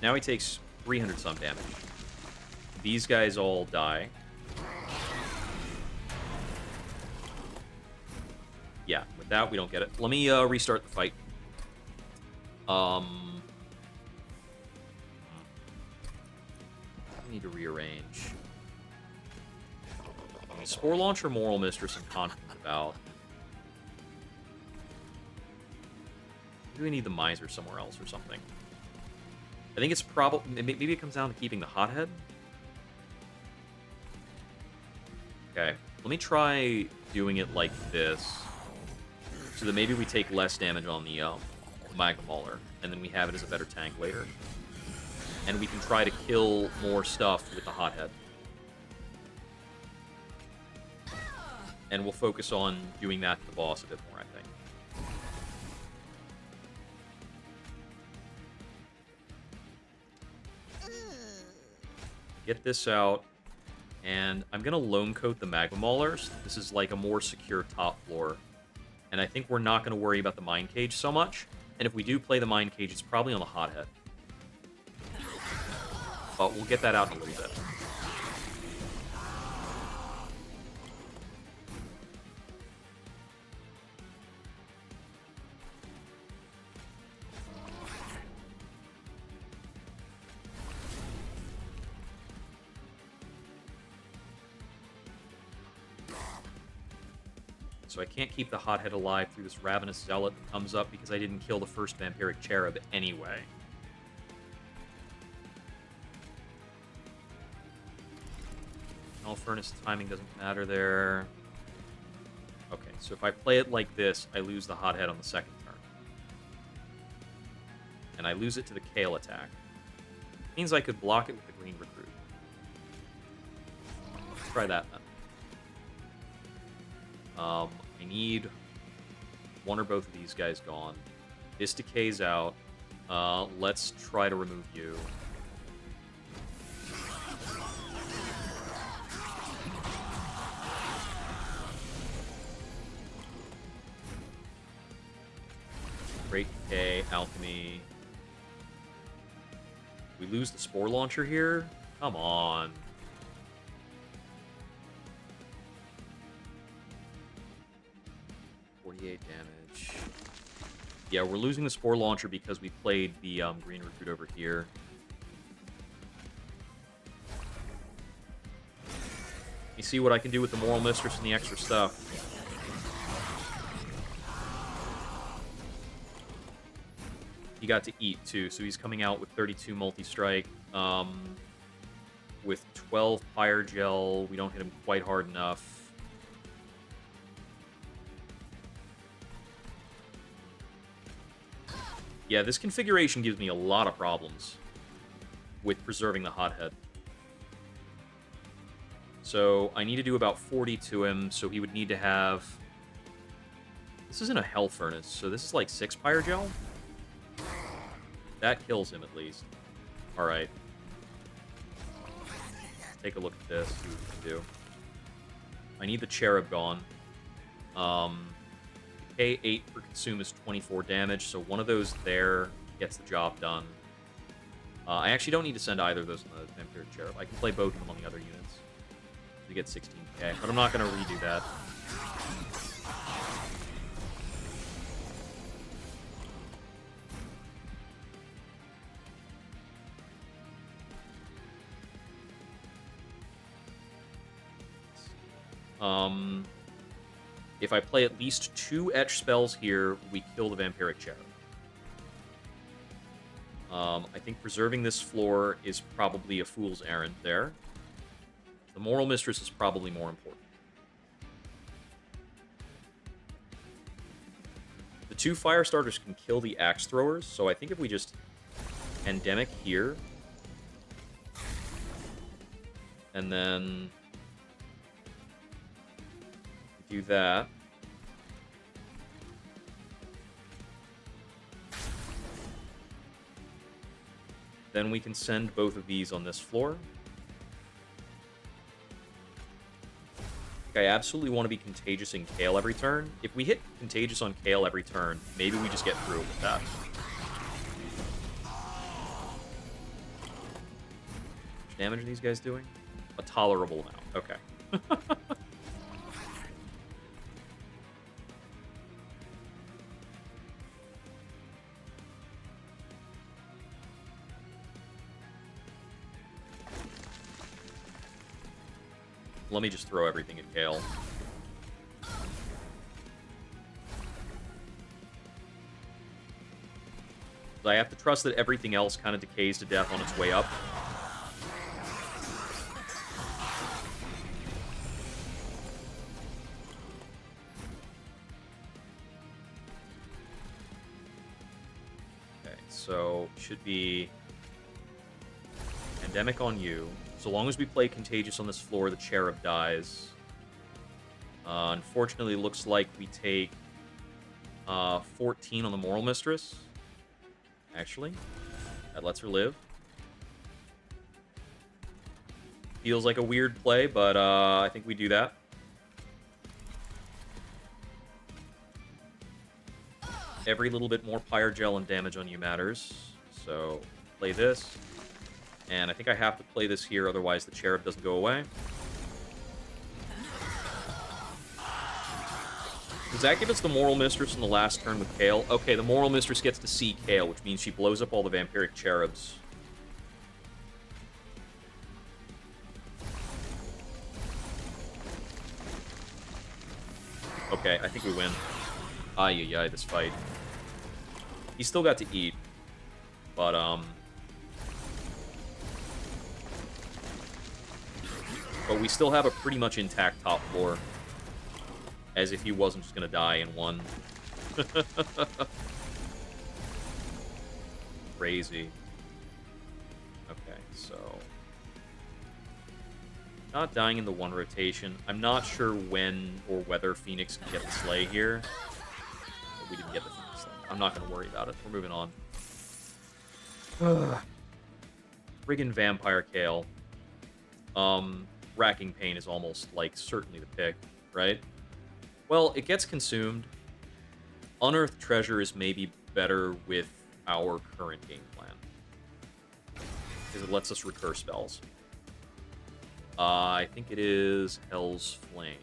Now he takes 300 some damage. These guys all die. Yeah, with that, we don't get it. Let me restart the fight. I need to rearrange. Spore Launcher, Moral Mistress, I'm confident about. Do we need the Miser somewhere else or something? I think it's probably... Maybe it comes down to keeping the Hothead? Okay. Let me try doing it like this. So that maybe we take less damage on the Magma Mauler. And then we have it as a better tank later. And we can try to kill more stuff with the Hothead. And we'll focus on doing that to the boss a bit more, I think. Get this out. And I'm going to Lone Coat the Magma Maulers. This is like a more secure top floor. And I think we're not going to worry about the Mine Cage so much. And if we do play the Mine Cage, it's probably on the Hothead. But we'll get that out in a little bit. So I can't keep the Hothead alive through this Ravenous Zealot that comes up because I didn't kill the first Vampiric Cherub anyway. Null Furnace timing doesn't matter there. Okay, so if I play it like this, I lose the Hothead on the second turn. And I lose it to the Kale attack. Means I could block it with the Green Recruit. Let's try that then. I need one or both of these guys gone. This decays out. Let's try to remove you. Great Decay, Alchemy. We lose the Spore Launcher here? Come on. Damage. Yeah, we're losing the Spore Launcher because we played the Green Recruit over here. You see what I can do with the Moral Mistress and the extra stuff. He got to eat, too, so he's coming out with 32 multi-strike. With 12 Pyre Gel, we don't hit him quite hard enough. Yeah, this configuration gives me a lot of problems with preserving the Hothead. So I need to do about 40 to him, so he would need to have... This isn't a Hell Furnace, so this is like 6 Pyre Gel? That kills him, at least. Alright. Take a look at this, see what we can do. I need the Cherub gone. K8 for Consume is 24 damage, so one of those there gets the job done. I actually don't need to send either of those on the Vampiric Cherub. I can play both of them on the other units to get 16k, but I'm not going to redo that. If I play at least 2 Etch spells here, we kill the Vampiric Cherub. I think preserving this floor is probably a fool's errand there. The Moral Mistress is probably more important. The 2 Fire Starters can kill the Axe Throwers, so I think if we just Endemic here, and then do that. Then we can send both of these on this floor. I absolutely want to be Contagious in Kale every turn. If we hit Contagious on Kale every turn, maybe we just get through with that. How much damage are these guys doing? A tolerable amount. Okay. Let me just throw everything at Kale. I have to trust that everything else kind of decays to death on its way up. Okay, so should be Pandemic on you. So long as we play Contagious on this floor, the Cherub dies. Unfortunately, it looks like we take 14 on the Moral Mistress. Actually, that lets her live. Feels like a weird play, but I think we do that. Every little bit more Pyre Gel and damage on you matters. So, play this. And I think I have to play this here, otherwise the Cherub doesn't go away. Does that give us the Moral Mistress in the last turn with Kale? Okay, the Moral Mistress gets to see Kale, which means she blows up all the Vampiric Cherubs. Okay, I think we win. Ay, this fight. He still got to eat, but, but we still have a pretty much intact top floor. As if he wasn't just going to die in one. Crazy. Okay, so... Not dying in the one rotation. I'm not sure when or whether Phoenix can get the Slay here. But we didn't get the Phoenix Slay. I'm not going to worry about it. We're moving on. Friggin' Vampire Kale. Racking Pain is almost, like, certainly the pick, right? Well, it gets consumed. Unearthed Treasure is maybe better with our current game plan. Because it lets us recur spells. I think it is Hell's Flame.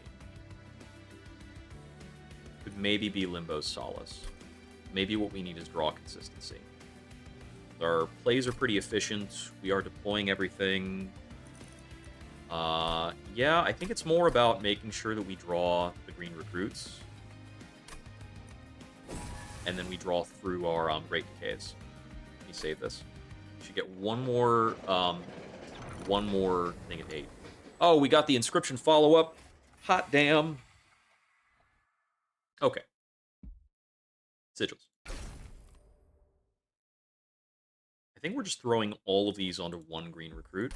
Could maybe be Limbo's Solace. Maybe what we need is draw consistency. Our plays are pretty efficient. We are deploying everything. Yeah, I think it's more about making sure that we draw the green recruits. And then we draw through our Great Decays. Let me save this. We should get one more thing at 8. Oh, we got the Inscryption follow-up. Hot damn. Okay. Sigils. I think we're just throwing all of these onto one green recruit.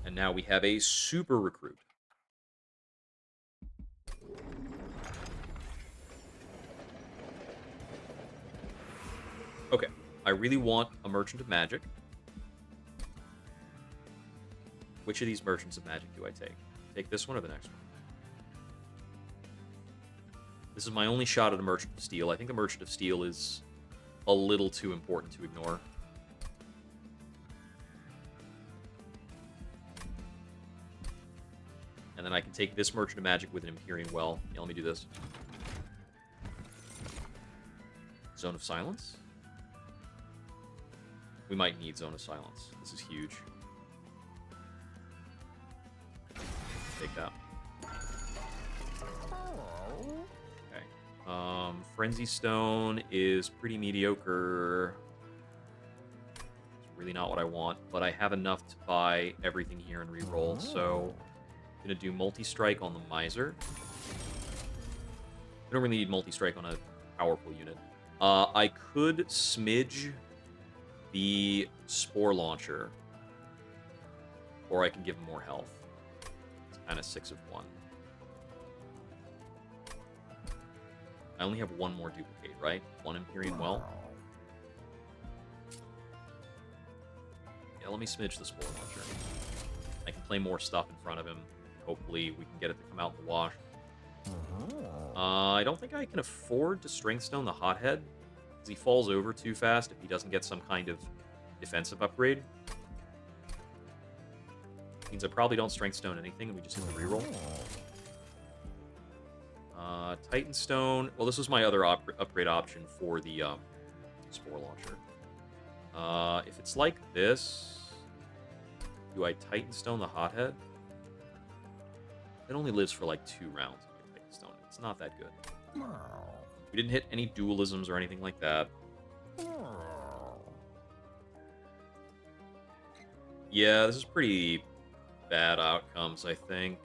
And now we have a super recruit. Okay, I really want a Merchant of Magic. Which of these Merchants of Magic do I take? Take this one or the next one? This is my only shot at a Merchant of Steel. I think the Merchant of Steel is a little too important to ignore. And then I can take this Merchant of Magic with an Empyrean Well. Yeah, let me do this. Zone of Silence. We might need Zone of Silence. This is huge. Take that. Okay. Frenzy Stone is pretty mediocre. It's really not what I want, but I have enough to buy everything here and reroll, so I'm going to do Multi-Strike on the Miser. I don't really need Multi-Strike on a powerful unit. I could smidge the Spore Launcher, or I can give him more health. It's kind of 6 of 1. I only have one more duplicate, right? One Empyrean Well. Yeah, let me smidge the Spore Launcher. I can play more stuff in front of him. Hopefully we can get it to come out in the wash. I don't think I can afford to Strength Stone the Hothead, because he falls over too fast if he doesn't get some kind of defensive upgrade. Means I probably don't Strength Stone anything, and we just hit the reroll. Titan Stone. Well, this was my other upgrade option for the Spore Launcher. If it's like this, do I Titan Stone the Hothead? It only lives for like 2 rounds. Titan Stone. It's not that good. We didn't hit any dualisms or anything like that. Yeah, this is pretty bad outcomes, I think.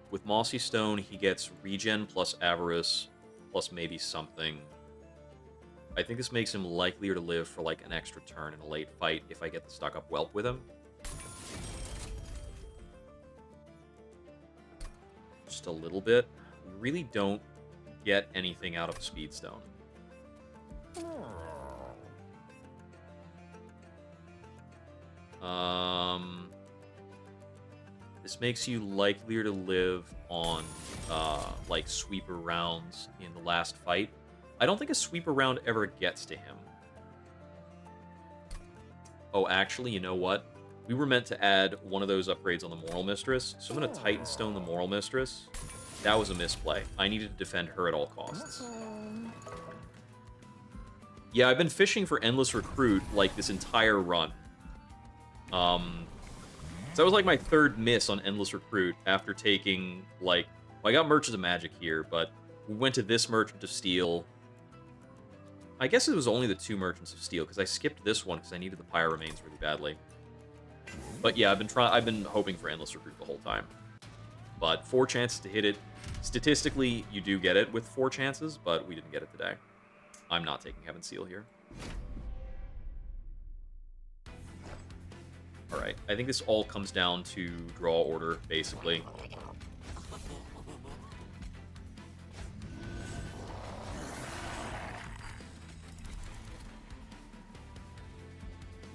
With Mossy Stone, he gets regen plus Avarice plus maybe something. I think this makes him likelier to live for like an extra turn in a late fight if I get the stuck-up Whelp with him. Just a little bit. We really don't get anything out of a Speed Stone. This makes you likelier to live on, like, sweeper rounds in the last fight. I don't think a sweeper round ever gets to him. Oh, actually, you know what? We were meant to add one of those upgrades on the Moral Mistress, so I'm going to Titan Stone the Moral Mistress. That was a misplay. I needed to defend her at all costs. Yeah, I've been fishing for Endless Recruit, like, this entire run. So that was like my 3rd miss on Endless Recruit after taking, like... Well, I got Merchants of Magic here, but we went to this Merchant of Steel. I guess it was only the 2 Merchants of Steel, because I skipped this one because I needed the Pyre Remains really badly. But yeah, I've been hoping for Endless Recruit the whole time. But 4 chances to hit it. Statistically, you do get it with 4 chances, but we didn't get it today. I'm not taking Heaven Seal here. Alright, I think this all comes down to draw order, basically. I'm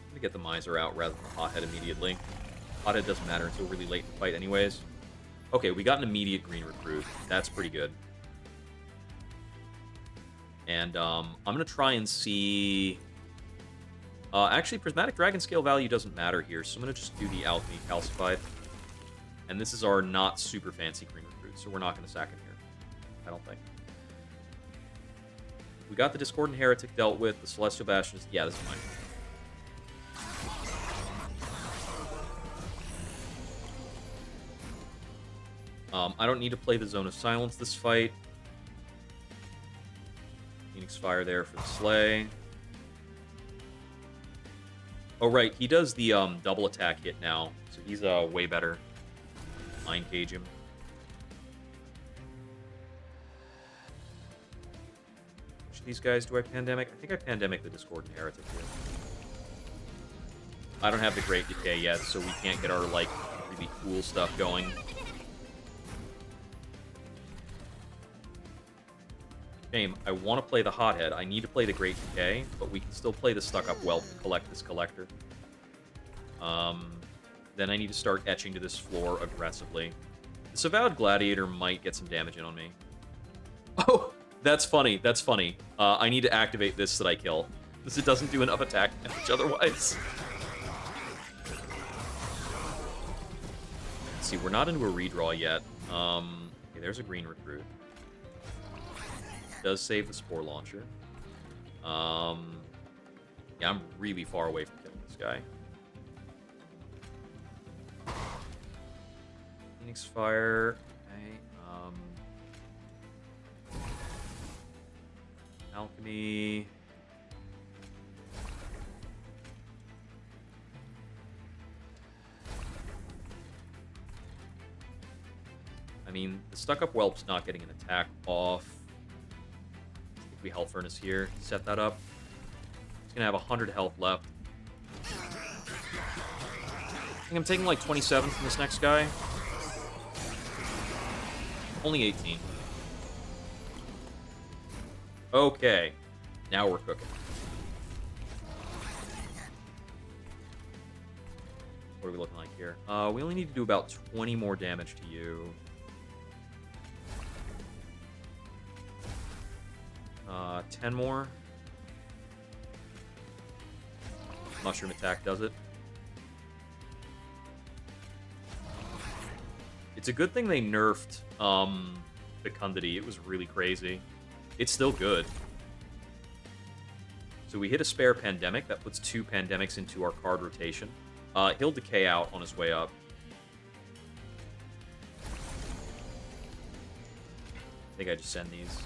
gonna get the Miser out rather than the Hothead immediately. Hothead doesn't matter until really late in the fight anyways. Okay, we got an immediate green recruit. That's pretty good. And I'm gonna try and see... actually, Prismatic Dragon Scale value doesn't matter here, so I'm going to just do the Alchemy Calcified. And this is our not super fancy green recruit, so we're not going to sack him here. I don't think. We got the Discordant Heretic dealt with, the Celestial Bastions. Yeah, this is fine. I don't need to play the Zone of Silence this fight. Phoenix Fire there for the Slay. Oh, right, he does the double attack hit now, so he's way better. Mind Cage him. Which of these guys do I Pandemic? I think I Pandemic the Discordant Heretic here. I don't have the Great Decay yet, so we can't get our, like, really cool stuff going. Shame, I want to play the Hothead. I need to play the Great Decay, but we can still play the Stuck-Up Whelp to collect this Collector. Then I need to start etching to this floor aggressively. This Avowed Gladiator might get some damage in on me. Oh, that's funny. That's funny. I need to activate this so that I kill, because it doesn't do enough attack damage otherwise. Let's see, we're not into a redraw yet. Okay, there's a green recruit. Does save the Spore Launcher. Yeah, I'm really far away from killing this guy. Phoenix Fire. Okay. Alchemy. I mean, the Stuck-Up Whelp's not getting an attack off. We Hell Furnace here, set that up. He's gonna have 100 health left. I think I'm taking like 27 from this next guy. Only 18. Okay. Now we're cooking. What are we looking like here? We only need to do about 20 more damage to you. 10 more. Mushroom attack does it. It's a good thing they nerfed Fecundity. It was really crazy. It's still good. So we hit a spare Pandemic. That puts 2 Pandemics into our card rotation. He'll decay out on his way up. I think I just send these.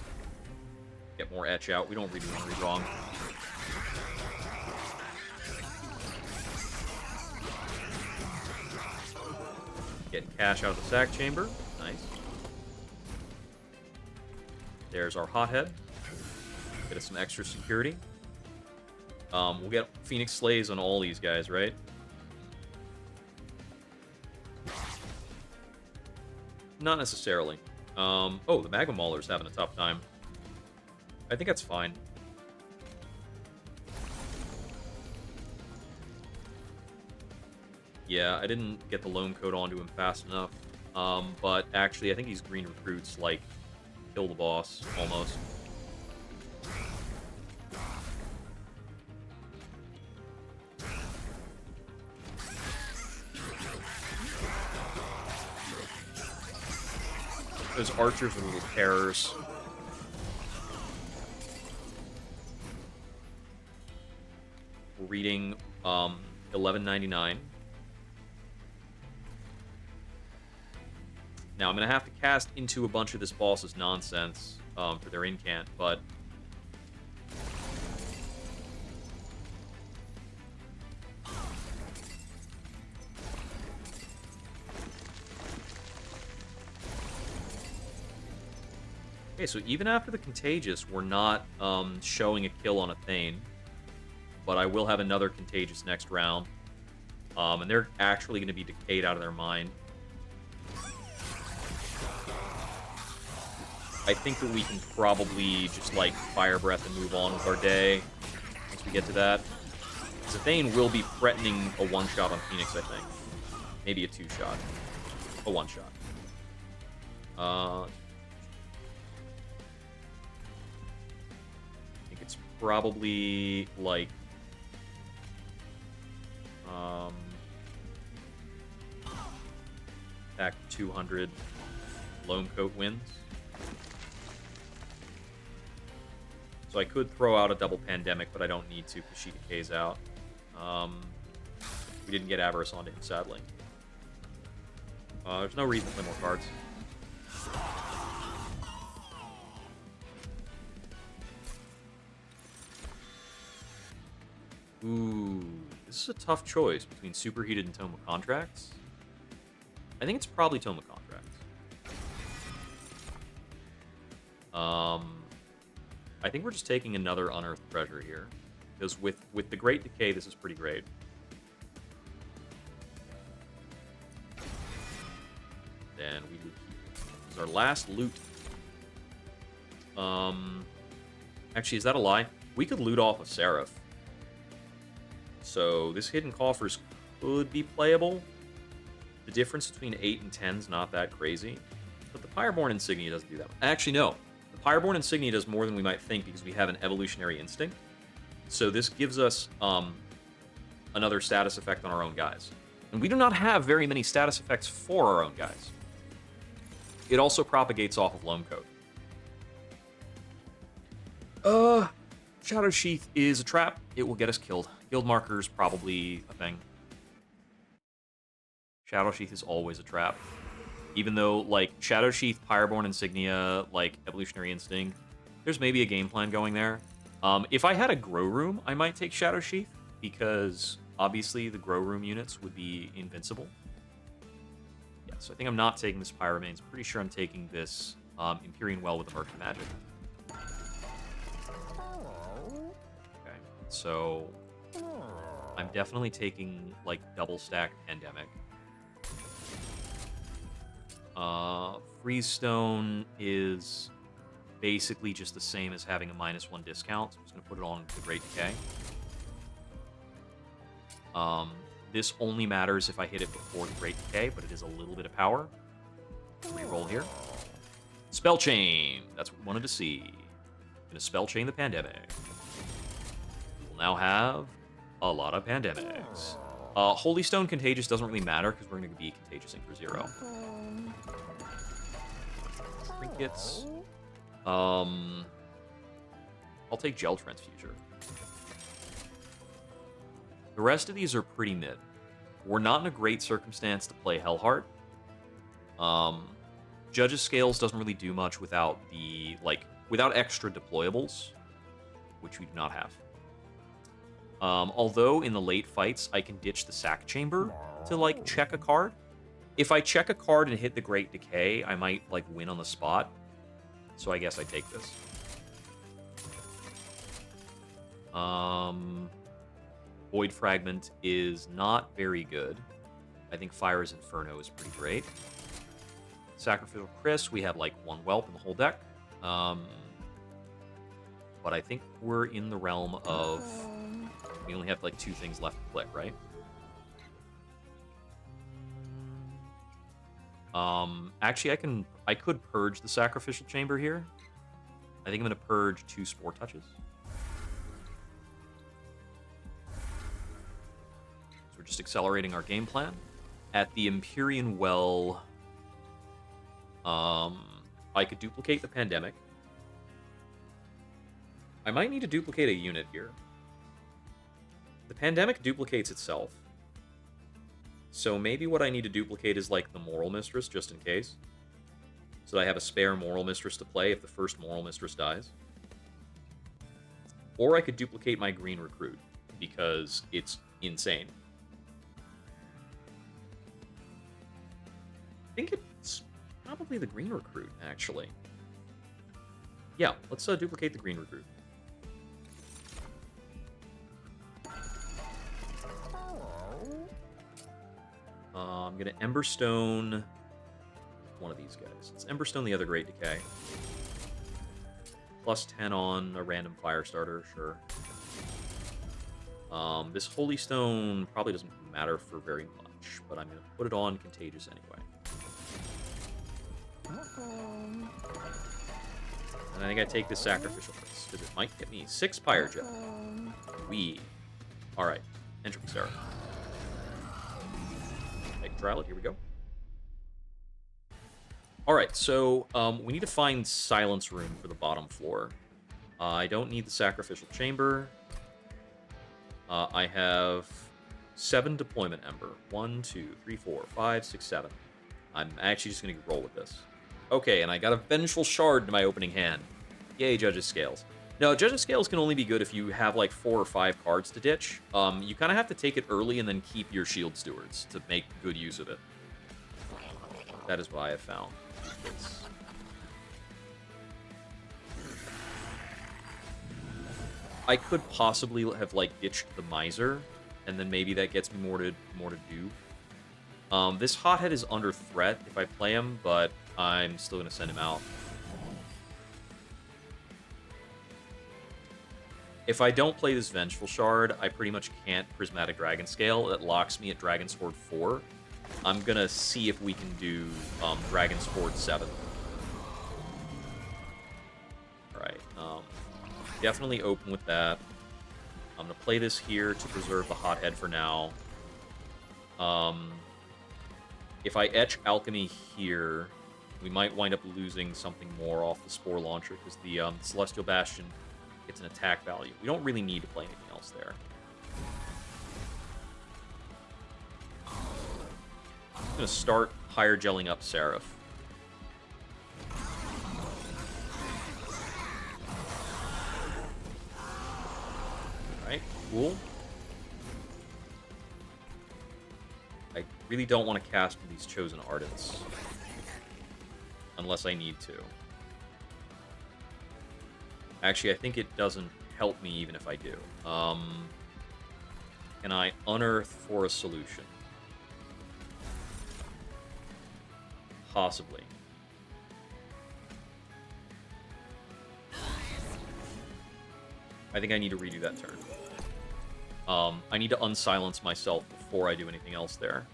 Get more etch out. We don't really want to read wrong. Getting cash out of the sack chamber. Nice. There's our hothead. Get us some extra security. We'll get Phoenix Slays on all these guys, right? Not necessarily. Oh, the Magma Mauler's having a tough time. I think that's fine. Yeah, I didn't get the loam coat onto him fast enough. But actually, I think these green recruits, like, kill the boss, almost. Those archers are little terrors. We're reading $11.99. Now, I'm going to have to cast into a bunch of this boss's nonsense for their incant, but... Okay, so even after the Contagious, we're not showing a kill on a Thane, but I will have another Contagious next round, and they're actually going to be decayed out of their mind. I think that we can probably just, like, Fire Breath and move on with our day once we get to that. Because the Thane will be threatening a one-shot on Phoenix, I think. Maybe a two-shot. A one-shot. I think it's probably, like... attack 200. Loam Coat wins. So I could throw out a double Pandemic, but I don't need to because she decays out. We didn't get Avarice onto him, sadly. There's no reason to play more cards. Ooh, this is a tough choice between Superheated and Tome of Contracts. I think it's probably Tome of Contracts. I think we're just taking another Unearthed Treasure here. Because with the Great Decay, this is pretty great. Then we loot. This is our last loot. Actually, is that a lie? We could loot off a Seraph. So this Hidden Coffers could be playable. The difference between 8 and 10 is not that crazy. But the Pyreborn Insignia doesn't do that. Actually, no. The Pyreborn Insignia does more than we might think because we have an Evolutionary Instinct. So this gives us another status effect on our own guys. And we do not have very many status effects for our own guys. It also propagates off of Loam Coat. Shadow Sheath is a trap. It will get us killed. Guild Marker's probably a thing. Shadow Sheath is always a trap. Even though, like, Shadow Sheath, Pyreborn Insignia, like, Evolutionary Instinct, there's maybe a game plan going there. If I had a Grow Room, I might take Shadow Sheath, because, obviously, the Grow Room units would be invincible. Yeah, so I think I'm not taking this Pyramanes. Pretty sure I'm taking this Empyrean Well with the Merchant Magic. Okay. So I'm definitely taking, like, double stack Pandemic. Freestone is basically just the same as having a -1 discount. So I'm just going to put it on the Great Decay. This only matters if I hit it before the Great Decay, but it is a little bit of power. Reroll here. Spell Chain. That's what we wanted to see. Going to Spell Chain the Pandemic. We'll now have a lot of Pandemics. Holy Stone Contagious doesn't really matter because we're going to be Contagiousing for 0. Trinkets. I'll take Gel Transfuser. The rest of these are pretty mid. We're not in a great circumstance to play Hellheart. Judge's Scales doesn't really do much without without extra deployables, which we do not have. Although in the late fights, I can ditch the Sack Chamber to, check a card. If I check a card and hit the Great Decay, I might, win on the spot. So I guess I take this. Void Fragment is not very good. I think Fire's Inferno is pretty great. Sacrificial Chris, we have, 1 Whelp in the whole deck. But I think we're in the realm of... We only have, 2 things left to click, right? Actually, I could purge the Sacrificial Chamber here. I think I'm going to purge 2 Spore Touches. So we're just accelerating our game plan. At the Empyrean Well, I could duplicate the Pandemic. I might need to duplicate a unit here. The Pandemic duplicates itself. So maybe what I need to duplicate is, the Moral Mistress, just in case. So that I have a spare Moral Mistress to play if the first Moral Mistress dies. Or I could duplicate my Green Recruit, because it's insane. I think it's probably the Green Recruit, actually. Yeah, let's duplicate the Green Recruit. I'm going to Emberstone one of these guys. Let's Emberstone the other Great Decay. Plus 10 on a random fire starter, sure. This Holy Stone probably doesn't matter for very much, but I'm going to put it on Contagious anyway. And I think I take this Sacrificial Chris, because it might get me 6 Pyre Jet. Alright, Entropy Sarah. Here we go. Alright, so we need to find Silence Room for the bottom floor. I don't need the Sacrificial Chamber. I have 7 Deployment Ember. 1, 2, 3, 4, 5, 6, 7. I'm actually just going to roll with this. Okay, and I got a Vengeful Shard in my opening hand. Yay, Judge's Scales. No, Judge's Scales can only be good if you have 4 or 5 cards to ditch. You kind of have to take it early and then keep your Shield Stewards to make good use of it. That is what I have found. I could possibly have ditched the Miser, and then maybe that gets me more to do. This Hothead is under threat if I play him, but I'm still going to send him out. If I don't play this Vengeful Shard, I pretty much can't Prismatic Dragon Scale. It locks me at Dragon Sword 4. I'm going to see if we can do Dragon Sword 7. Alright, definitely open with that. I'm going to play this here to preserve the Hothead for now. If I etch Alchemy here, we might wind up losing something more off the Spore Launcher, because the Celestial Bastion gets an attack value. We don't really need to play anything else there. I'm going to start higher gelling up Seraph. Alright, cool. I really don't want to cast these Chosen Ardents. Unless I need to. Actually, I think it doesn't help me even if I do. Can I unearth for a solution? Possibly. I think I need to redo that turn. I need to unsilence myself before I do anything else there.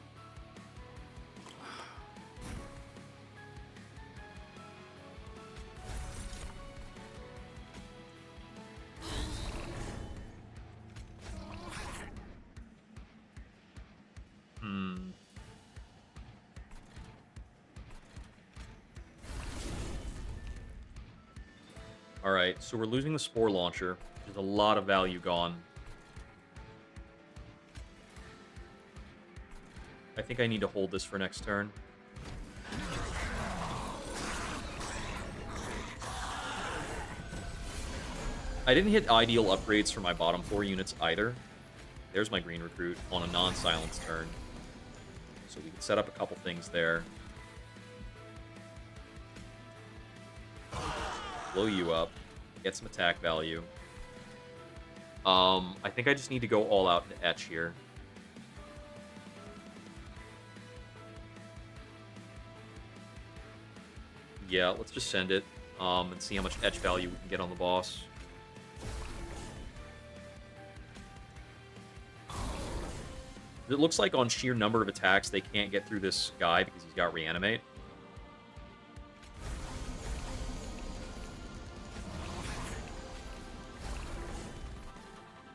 Alright, so we're losing the Spore Launcher. There's a lot of value gone. I think I need to hold this for next turn. I didn't hit ideal upgrades for my bottom 4 units either. There's my green recruit on a non-silenced turn. So we can set up a couple things there. Blow you up. Get some attack value. I think I just need to go all out into Etch here. Yeah, let's just send it, and see how much Etch value we can get on the boss. It looks like on sheer number of attacks, they can't get through this guy because he's got Reanimate.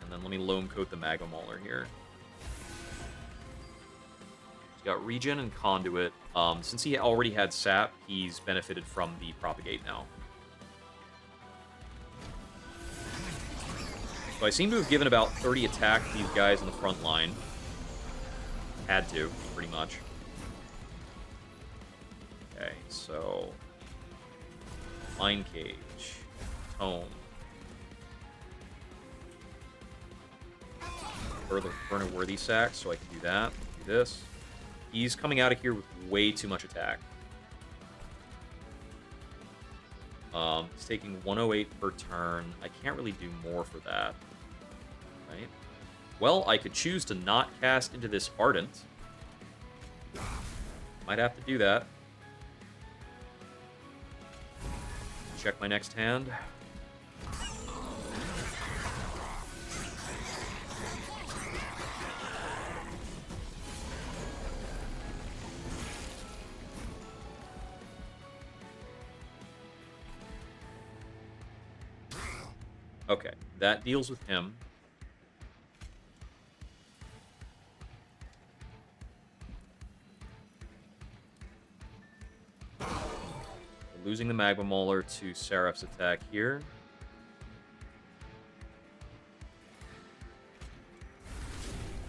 And then let me Loam Coat the Magma Mauler here. He's got Regen and Conduit. Since he already had Sap, he's benefited from the Propagate now. So I seem to have given about 30 attack to these guys in the front line. Had to, pretty much. Okay, so... Mind Cage. Tome. Further burn a Worthy Sack, so I can do that. Do this. He's coming out of here with way too much attack. He's taking 108 per turn. I can't really do more for that. Right? Well, I could choose to not cast into this Ardent. Might have to do that. Check my next hand. Okay, that deals with him. Losing the Magma Mauler to Seraph's attack here.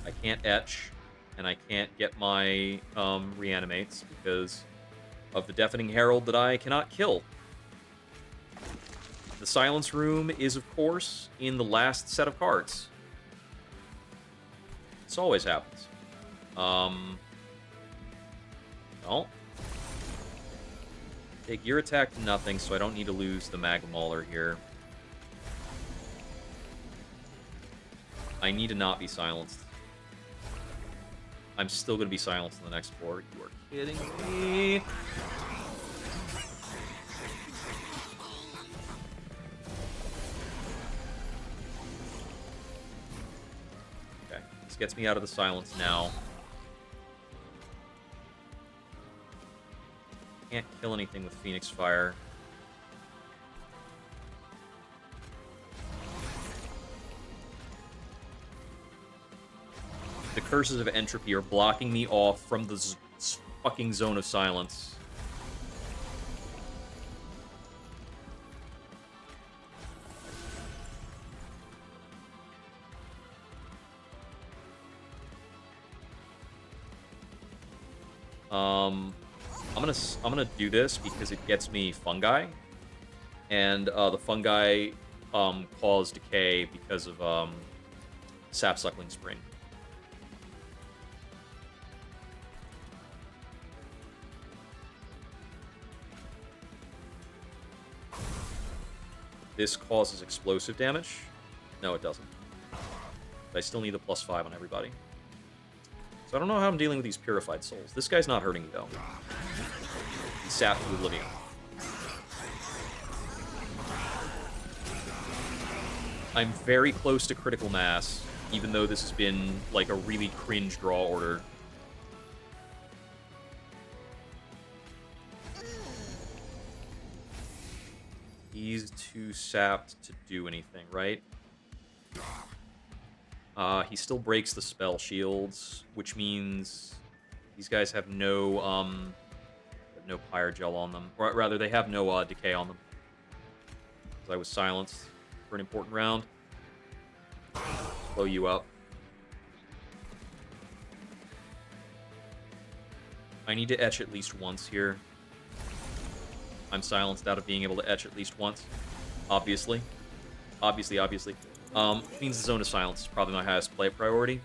I can't Etch, and I can't get my Reanimates because of the Deafening Herald that I cannot kill. The Silence Room is, of course, in the last set of cards. This always happens. Well. Take your attack to nothing, so I don't need to lose the Magma Mauler here. I need to not be silenced. I'm still going to be silenced in the next 4. You are kidding me. Okay, this gets me out of the silence now. Can't kill anything with Phoenix Fire. The Curses of Entropy are blocking me off from the fucking Zone of Silence. I'm gonna do this because it gets me Fungi, and the Fungi cause decay because of Sap Suckling Spring. This causes explosive damage. No, it doesn't. But I still need the +5 on everybody. So I don't know how I'm dealing with these Purified Souls. This guy's not hurting me, though. He's sapped to oblivion. I'm very close to critical mass, even though this has been, like, a really cringe draw order. He's too sapped to do anything, right? He still breaks the spell shields, which means these guys have no Pyre Gel on them. Or rather, they have no decay on them. Because I was silenced for an important round. Blow you up. I need to etch at least once here. I'm silenced out of being able to etch at least once. Obviously. Obviously. Means the Zone of Silence is probably my highest play priority.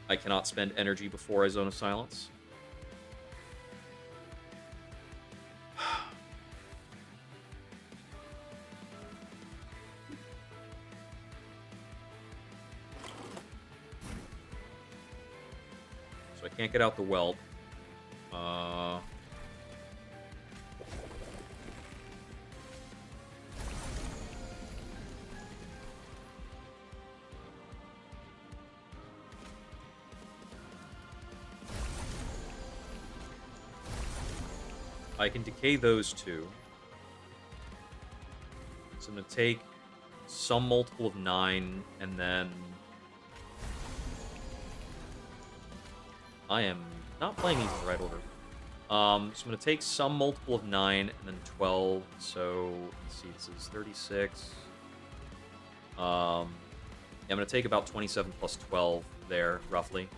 I cannot spend energy before I Zone of Silence. So I can't get out the whelp. I can decay those two. So I'm going to take some multiple of 9, and then... I am not playing these in the right order. So I'm going to take some multiple of 9, and then 12. So, let's see, this is 36. Yeah, I'm going to take about 27 plus 12 there, roughly.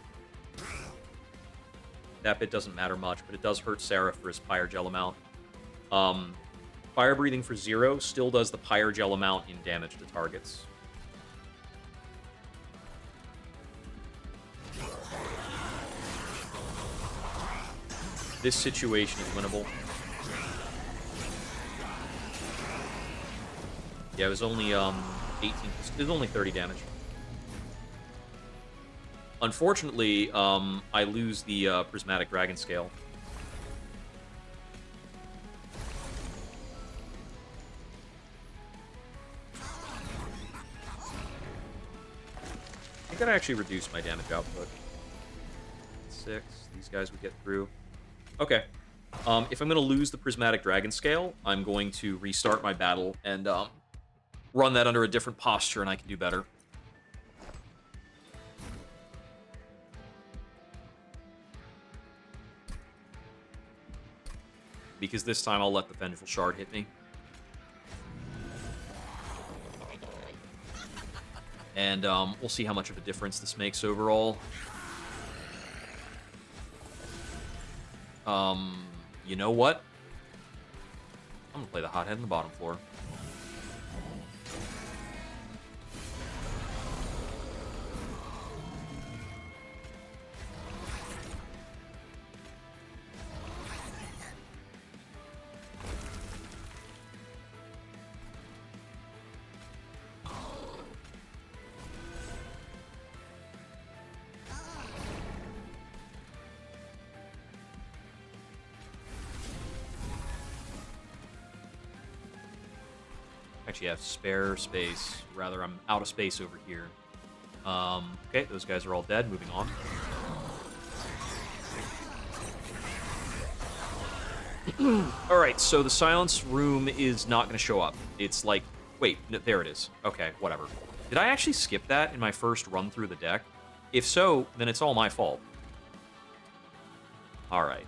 That bit doesn't matter much, but it does hurt Sarah for his Pyre Gel amount. Fire Breathing for 0 still does the Pyre Gel amount in damage to targets. This situation is winnable. Yeah, it was only 18. It was only 30 damage. Unfortunately, I lose the Prismatic Dragon Scale. I think I actually reduced my damage output. 6. These guys would get through. Okay. If I'm going to lose the Prismatic Dragon Scale, I'm going to restart my battle and run that under a different posture, and I can do better. Because this time I'll let the Vengeful Shard hit me. And we'll see how much of a difference this makes overall. You know what? I'm gonna play the Hothead in the bottom floor. Actually have spare space. Rather, I'm out of space over here. Okay, those guys are all dead. Moving on. Alright, so the silence room is not going to show up. It's like... Wait, no, there it is. Okay, whatever. Did I actually skip that in my first run through the deck? If so, then it's all my fault. Alright.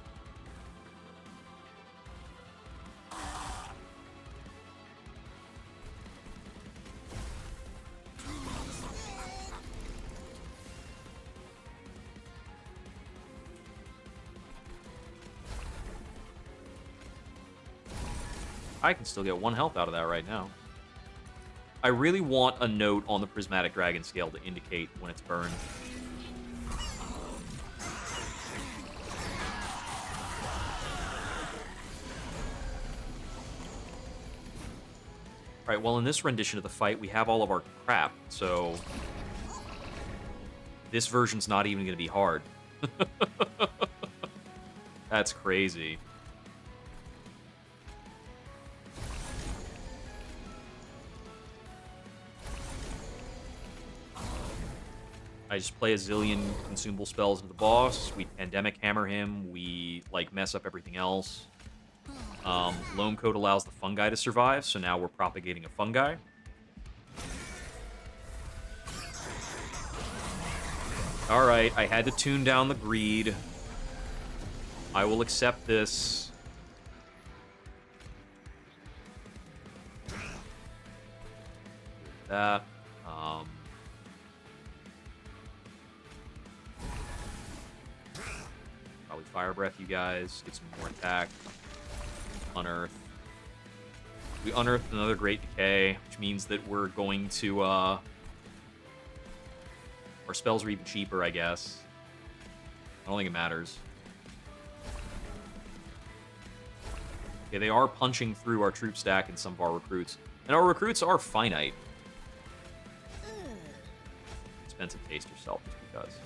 I can still get 1 health out of that right now. I really want a note on the Prismatic Dragon Scale to indicate when it's burned. Alright, Right, well, in this rendition of the fight, we have all of our crap, so this version's not even going to be hard. That's crazy. I just play a zillion consumable spells into the boss. We Pandemic Hammer him. We, like, mess up everything else. Loam Coat allows the fungi to survive, so now we're propagating a fungi. Alright, I had to tune down the greed. I will accept this. That. Probably Fire Breath you guys. Get some more attack. Unearth. We unearthed another Great Decay, which means that we're going to, our spells are even cheaper, I guess. I don't think it matters. Okay, they are punching through our troop stack in some of our recruits. And our recruits are finite. Expensive taste yourself, just because.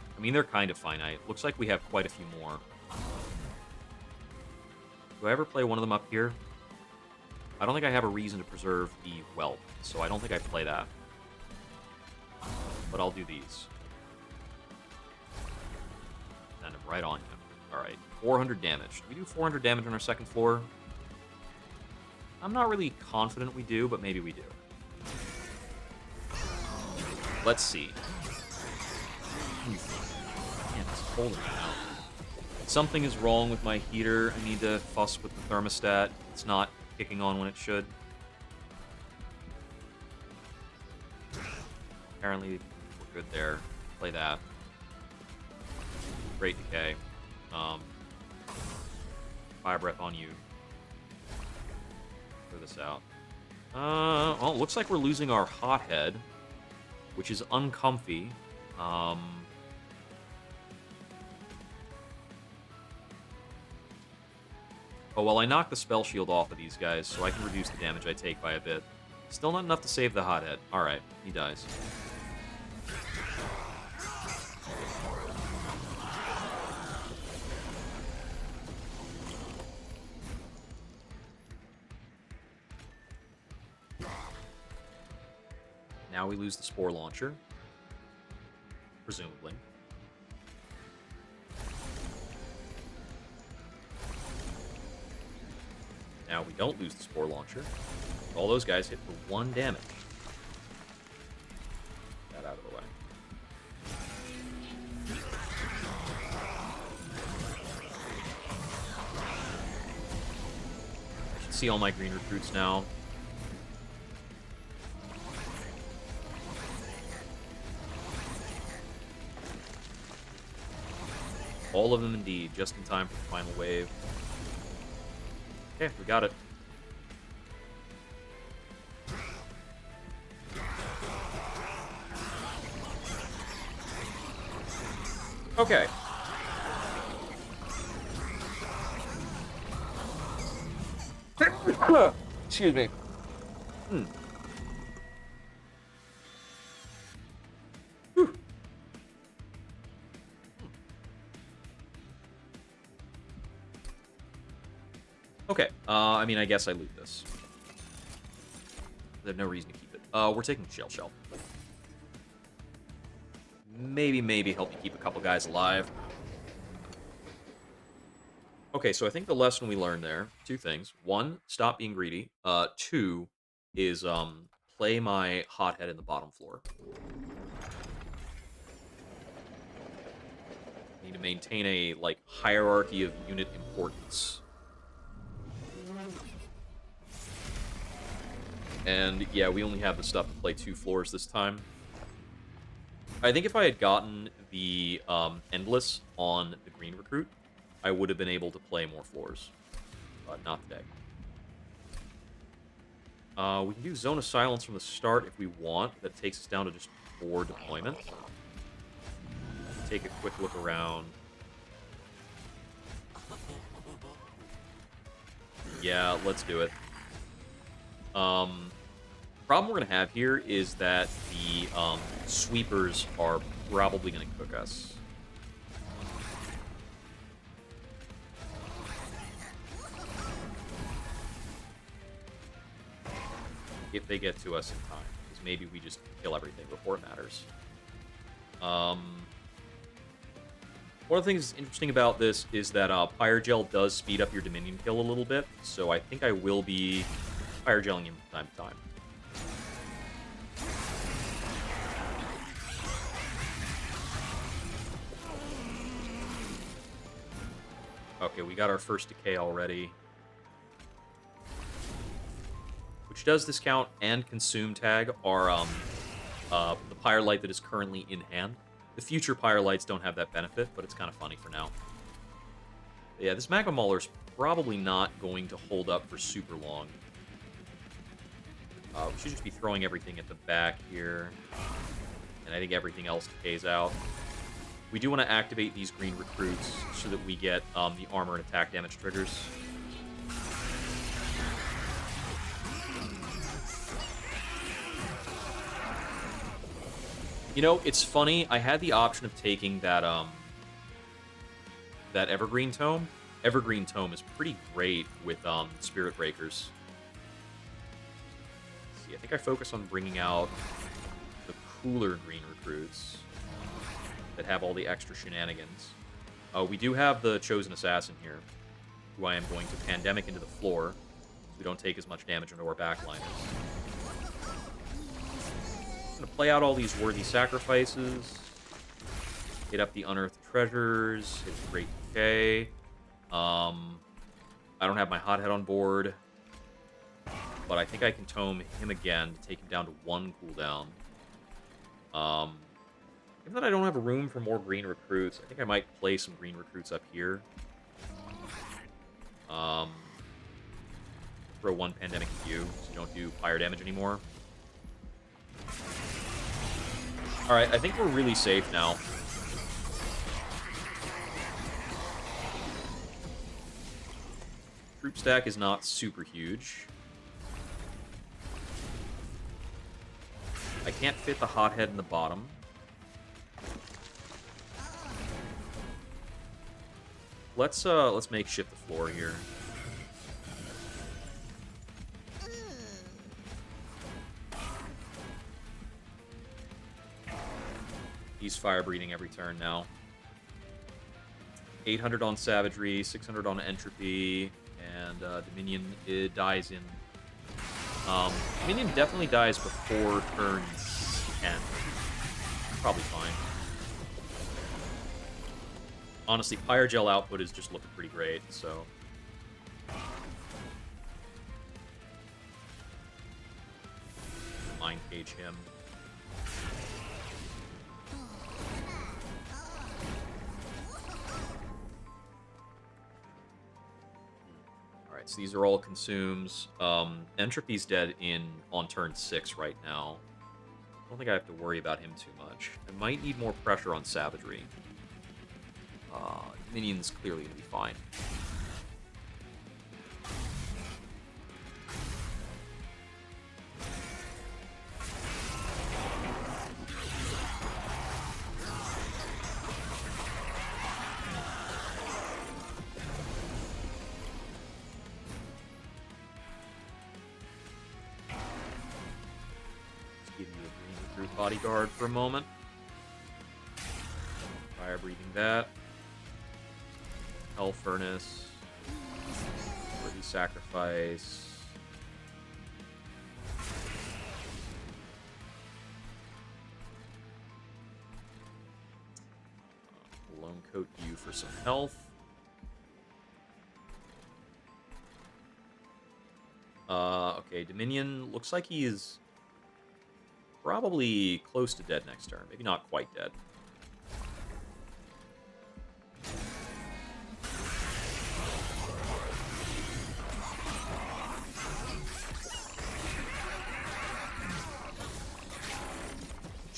I mean, they're kind of finite. Looks like we have quite a few more. Do I ever play one of them up here? I don't think I have a reason to preserve the whelp, so I don't think I play that. But I'll do these. Send them right on you. Alright, 400 damage. Do we do 400 damage on our second floor? I'm not really confident we do, but maybe we do. Let's see. Man, it's cold right now. Something is wrong with my heater. I need to fuss with the thermostat. It's not kicking on when it should. Apparently, we're good there. Play that. Great Decay. Fire Breath on you. Clear this out. Well, it looks like we're losing our Hothead, which is uncomfy. Oh, well, I knocked the spell shield off of these guys, so I can reduce the damage I take by a bit. Still not enough to save the Hothead. Alright, he dies. Now we lose the Spore Launcher. Presumably. Now we don't lose the Spore Launcher. All those guys hit for 1 damage. Get that out of the way. I should see all my green recruits now. All of them indeed, just in time for the final wave. Okay, we got it. Okay. Excuse me. Okay, I mean, I guess I loot this. There's no reason to keep it. We're taking Shell. Maybe help me keep a couple guys alive. Okay, so I think the lesson we learned there, 2 things. 1, stop being greedy. 2 is, play my Hothead in the bottom floor. Need to maintain a, like, hierarchy of unit importance. And, yeah, we only have the stuff to play 2 floors this time. I think if I had gotten the Endless on the green recruit, I would have been able to play more floors. But not today. We can do Zone of Silence from the start if we want. That takes us down to just 4 deployment. Take a quick look around. Yeah, let's do it. Problem we're going to have here is that the sweepers are probably going to cook us. If they get to us in time, because maybe we just kill everything before it matters. One of the things that's interesting about this is that Pyrogel does speed up your Dominion kill a little bit, so I think I will be Pyrogelling him from time to time. Okay, we got our first decay already. Which does discount and consume tag our the Pyrolite that is currently in hand. The future Pyrolites don't have that benefit, but it's kind of funny for now. But yeah, this Magma Mauler's probably not going to hold up for super long. We should just be throwing everything at the back here. And I think everything else decays out. We do want to activate these green recruits so that we get the armor and attack damage triggers. You know, it's funny. I had the option of taking that that Evergreen Tome. Evergreen Tome is pretty great with Spirit Breakers. Let's see, I think I focus on bringing out the cooler green recruits that have all the extra shenanigans. We do have the Chosen Assassin here, who I am going to Pandemic into the floor, so we don't take as much damage into our backliners. I'm going to play out all these worthy sacrifices, hit up the unearthed treasures, hit great decay. I don't have my hothead on board, but I think I can tome him again to take him down to 1 cooldown. Given that I don't have room for more green recruits, I think I might play some green recruits up here. Throw 1 Pandemic at you, so you don't do fire damage anymore. Alright, I think we're really safe now. Troop stack is not super huge. I can't fit the hothead in the bottom. Let's makeshift the floor here. He's fire breathing every turn now. 800 on Savagery, 600 on Entropy, and Dominion dies in... Dominion definitely dies before turns 10. Probably fine. Honestly, Pyrogel output is just looking pretty great, so... Mind Cage him. Alright, so these are all consumes. Entropy's dead on turn 6 right now. I don't think I have to worry about him too much. I might need more pressure on Savagery. Minion's clearly going to be fine. Let's give you a green recruit bodyguard for a moment. Fire breathing that. Hell Furnace, Worthy Sacrifice. Lone Coat you for some health. Okay, Dominion looks like he is probably close to dead next turn. Maybe not quite dead.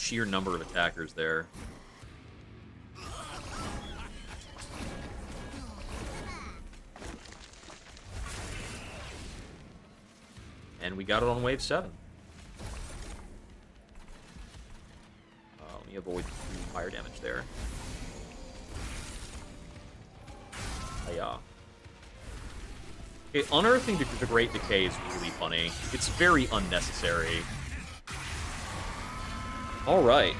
sheer number of attackers there. And we got it on wave 7. Let me avoid fire damage there. Yeah. Okay, unearthing the Great Decay is really funny. It's very unnecessary. Alright.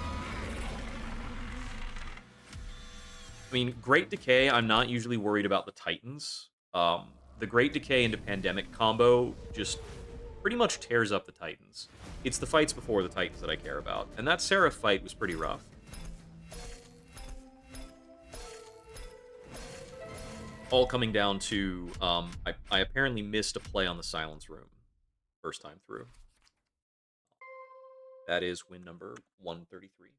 I mean, Great Decay, I'm not usually worried about the Titans. The Great Decay into Pandemic combo just pretty much tears up the Titans. It's the fights before the Titans that I care about. And that Seraph fight was pretty rough. All coming down to, I apparently missed a play on the Silence Room first time through. That is win number 133.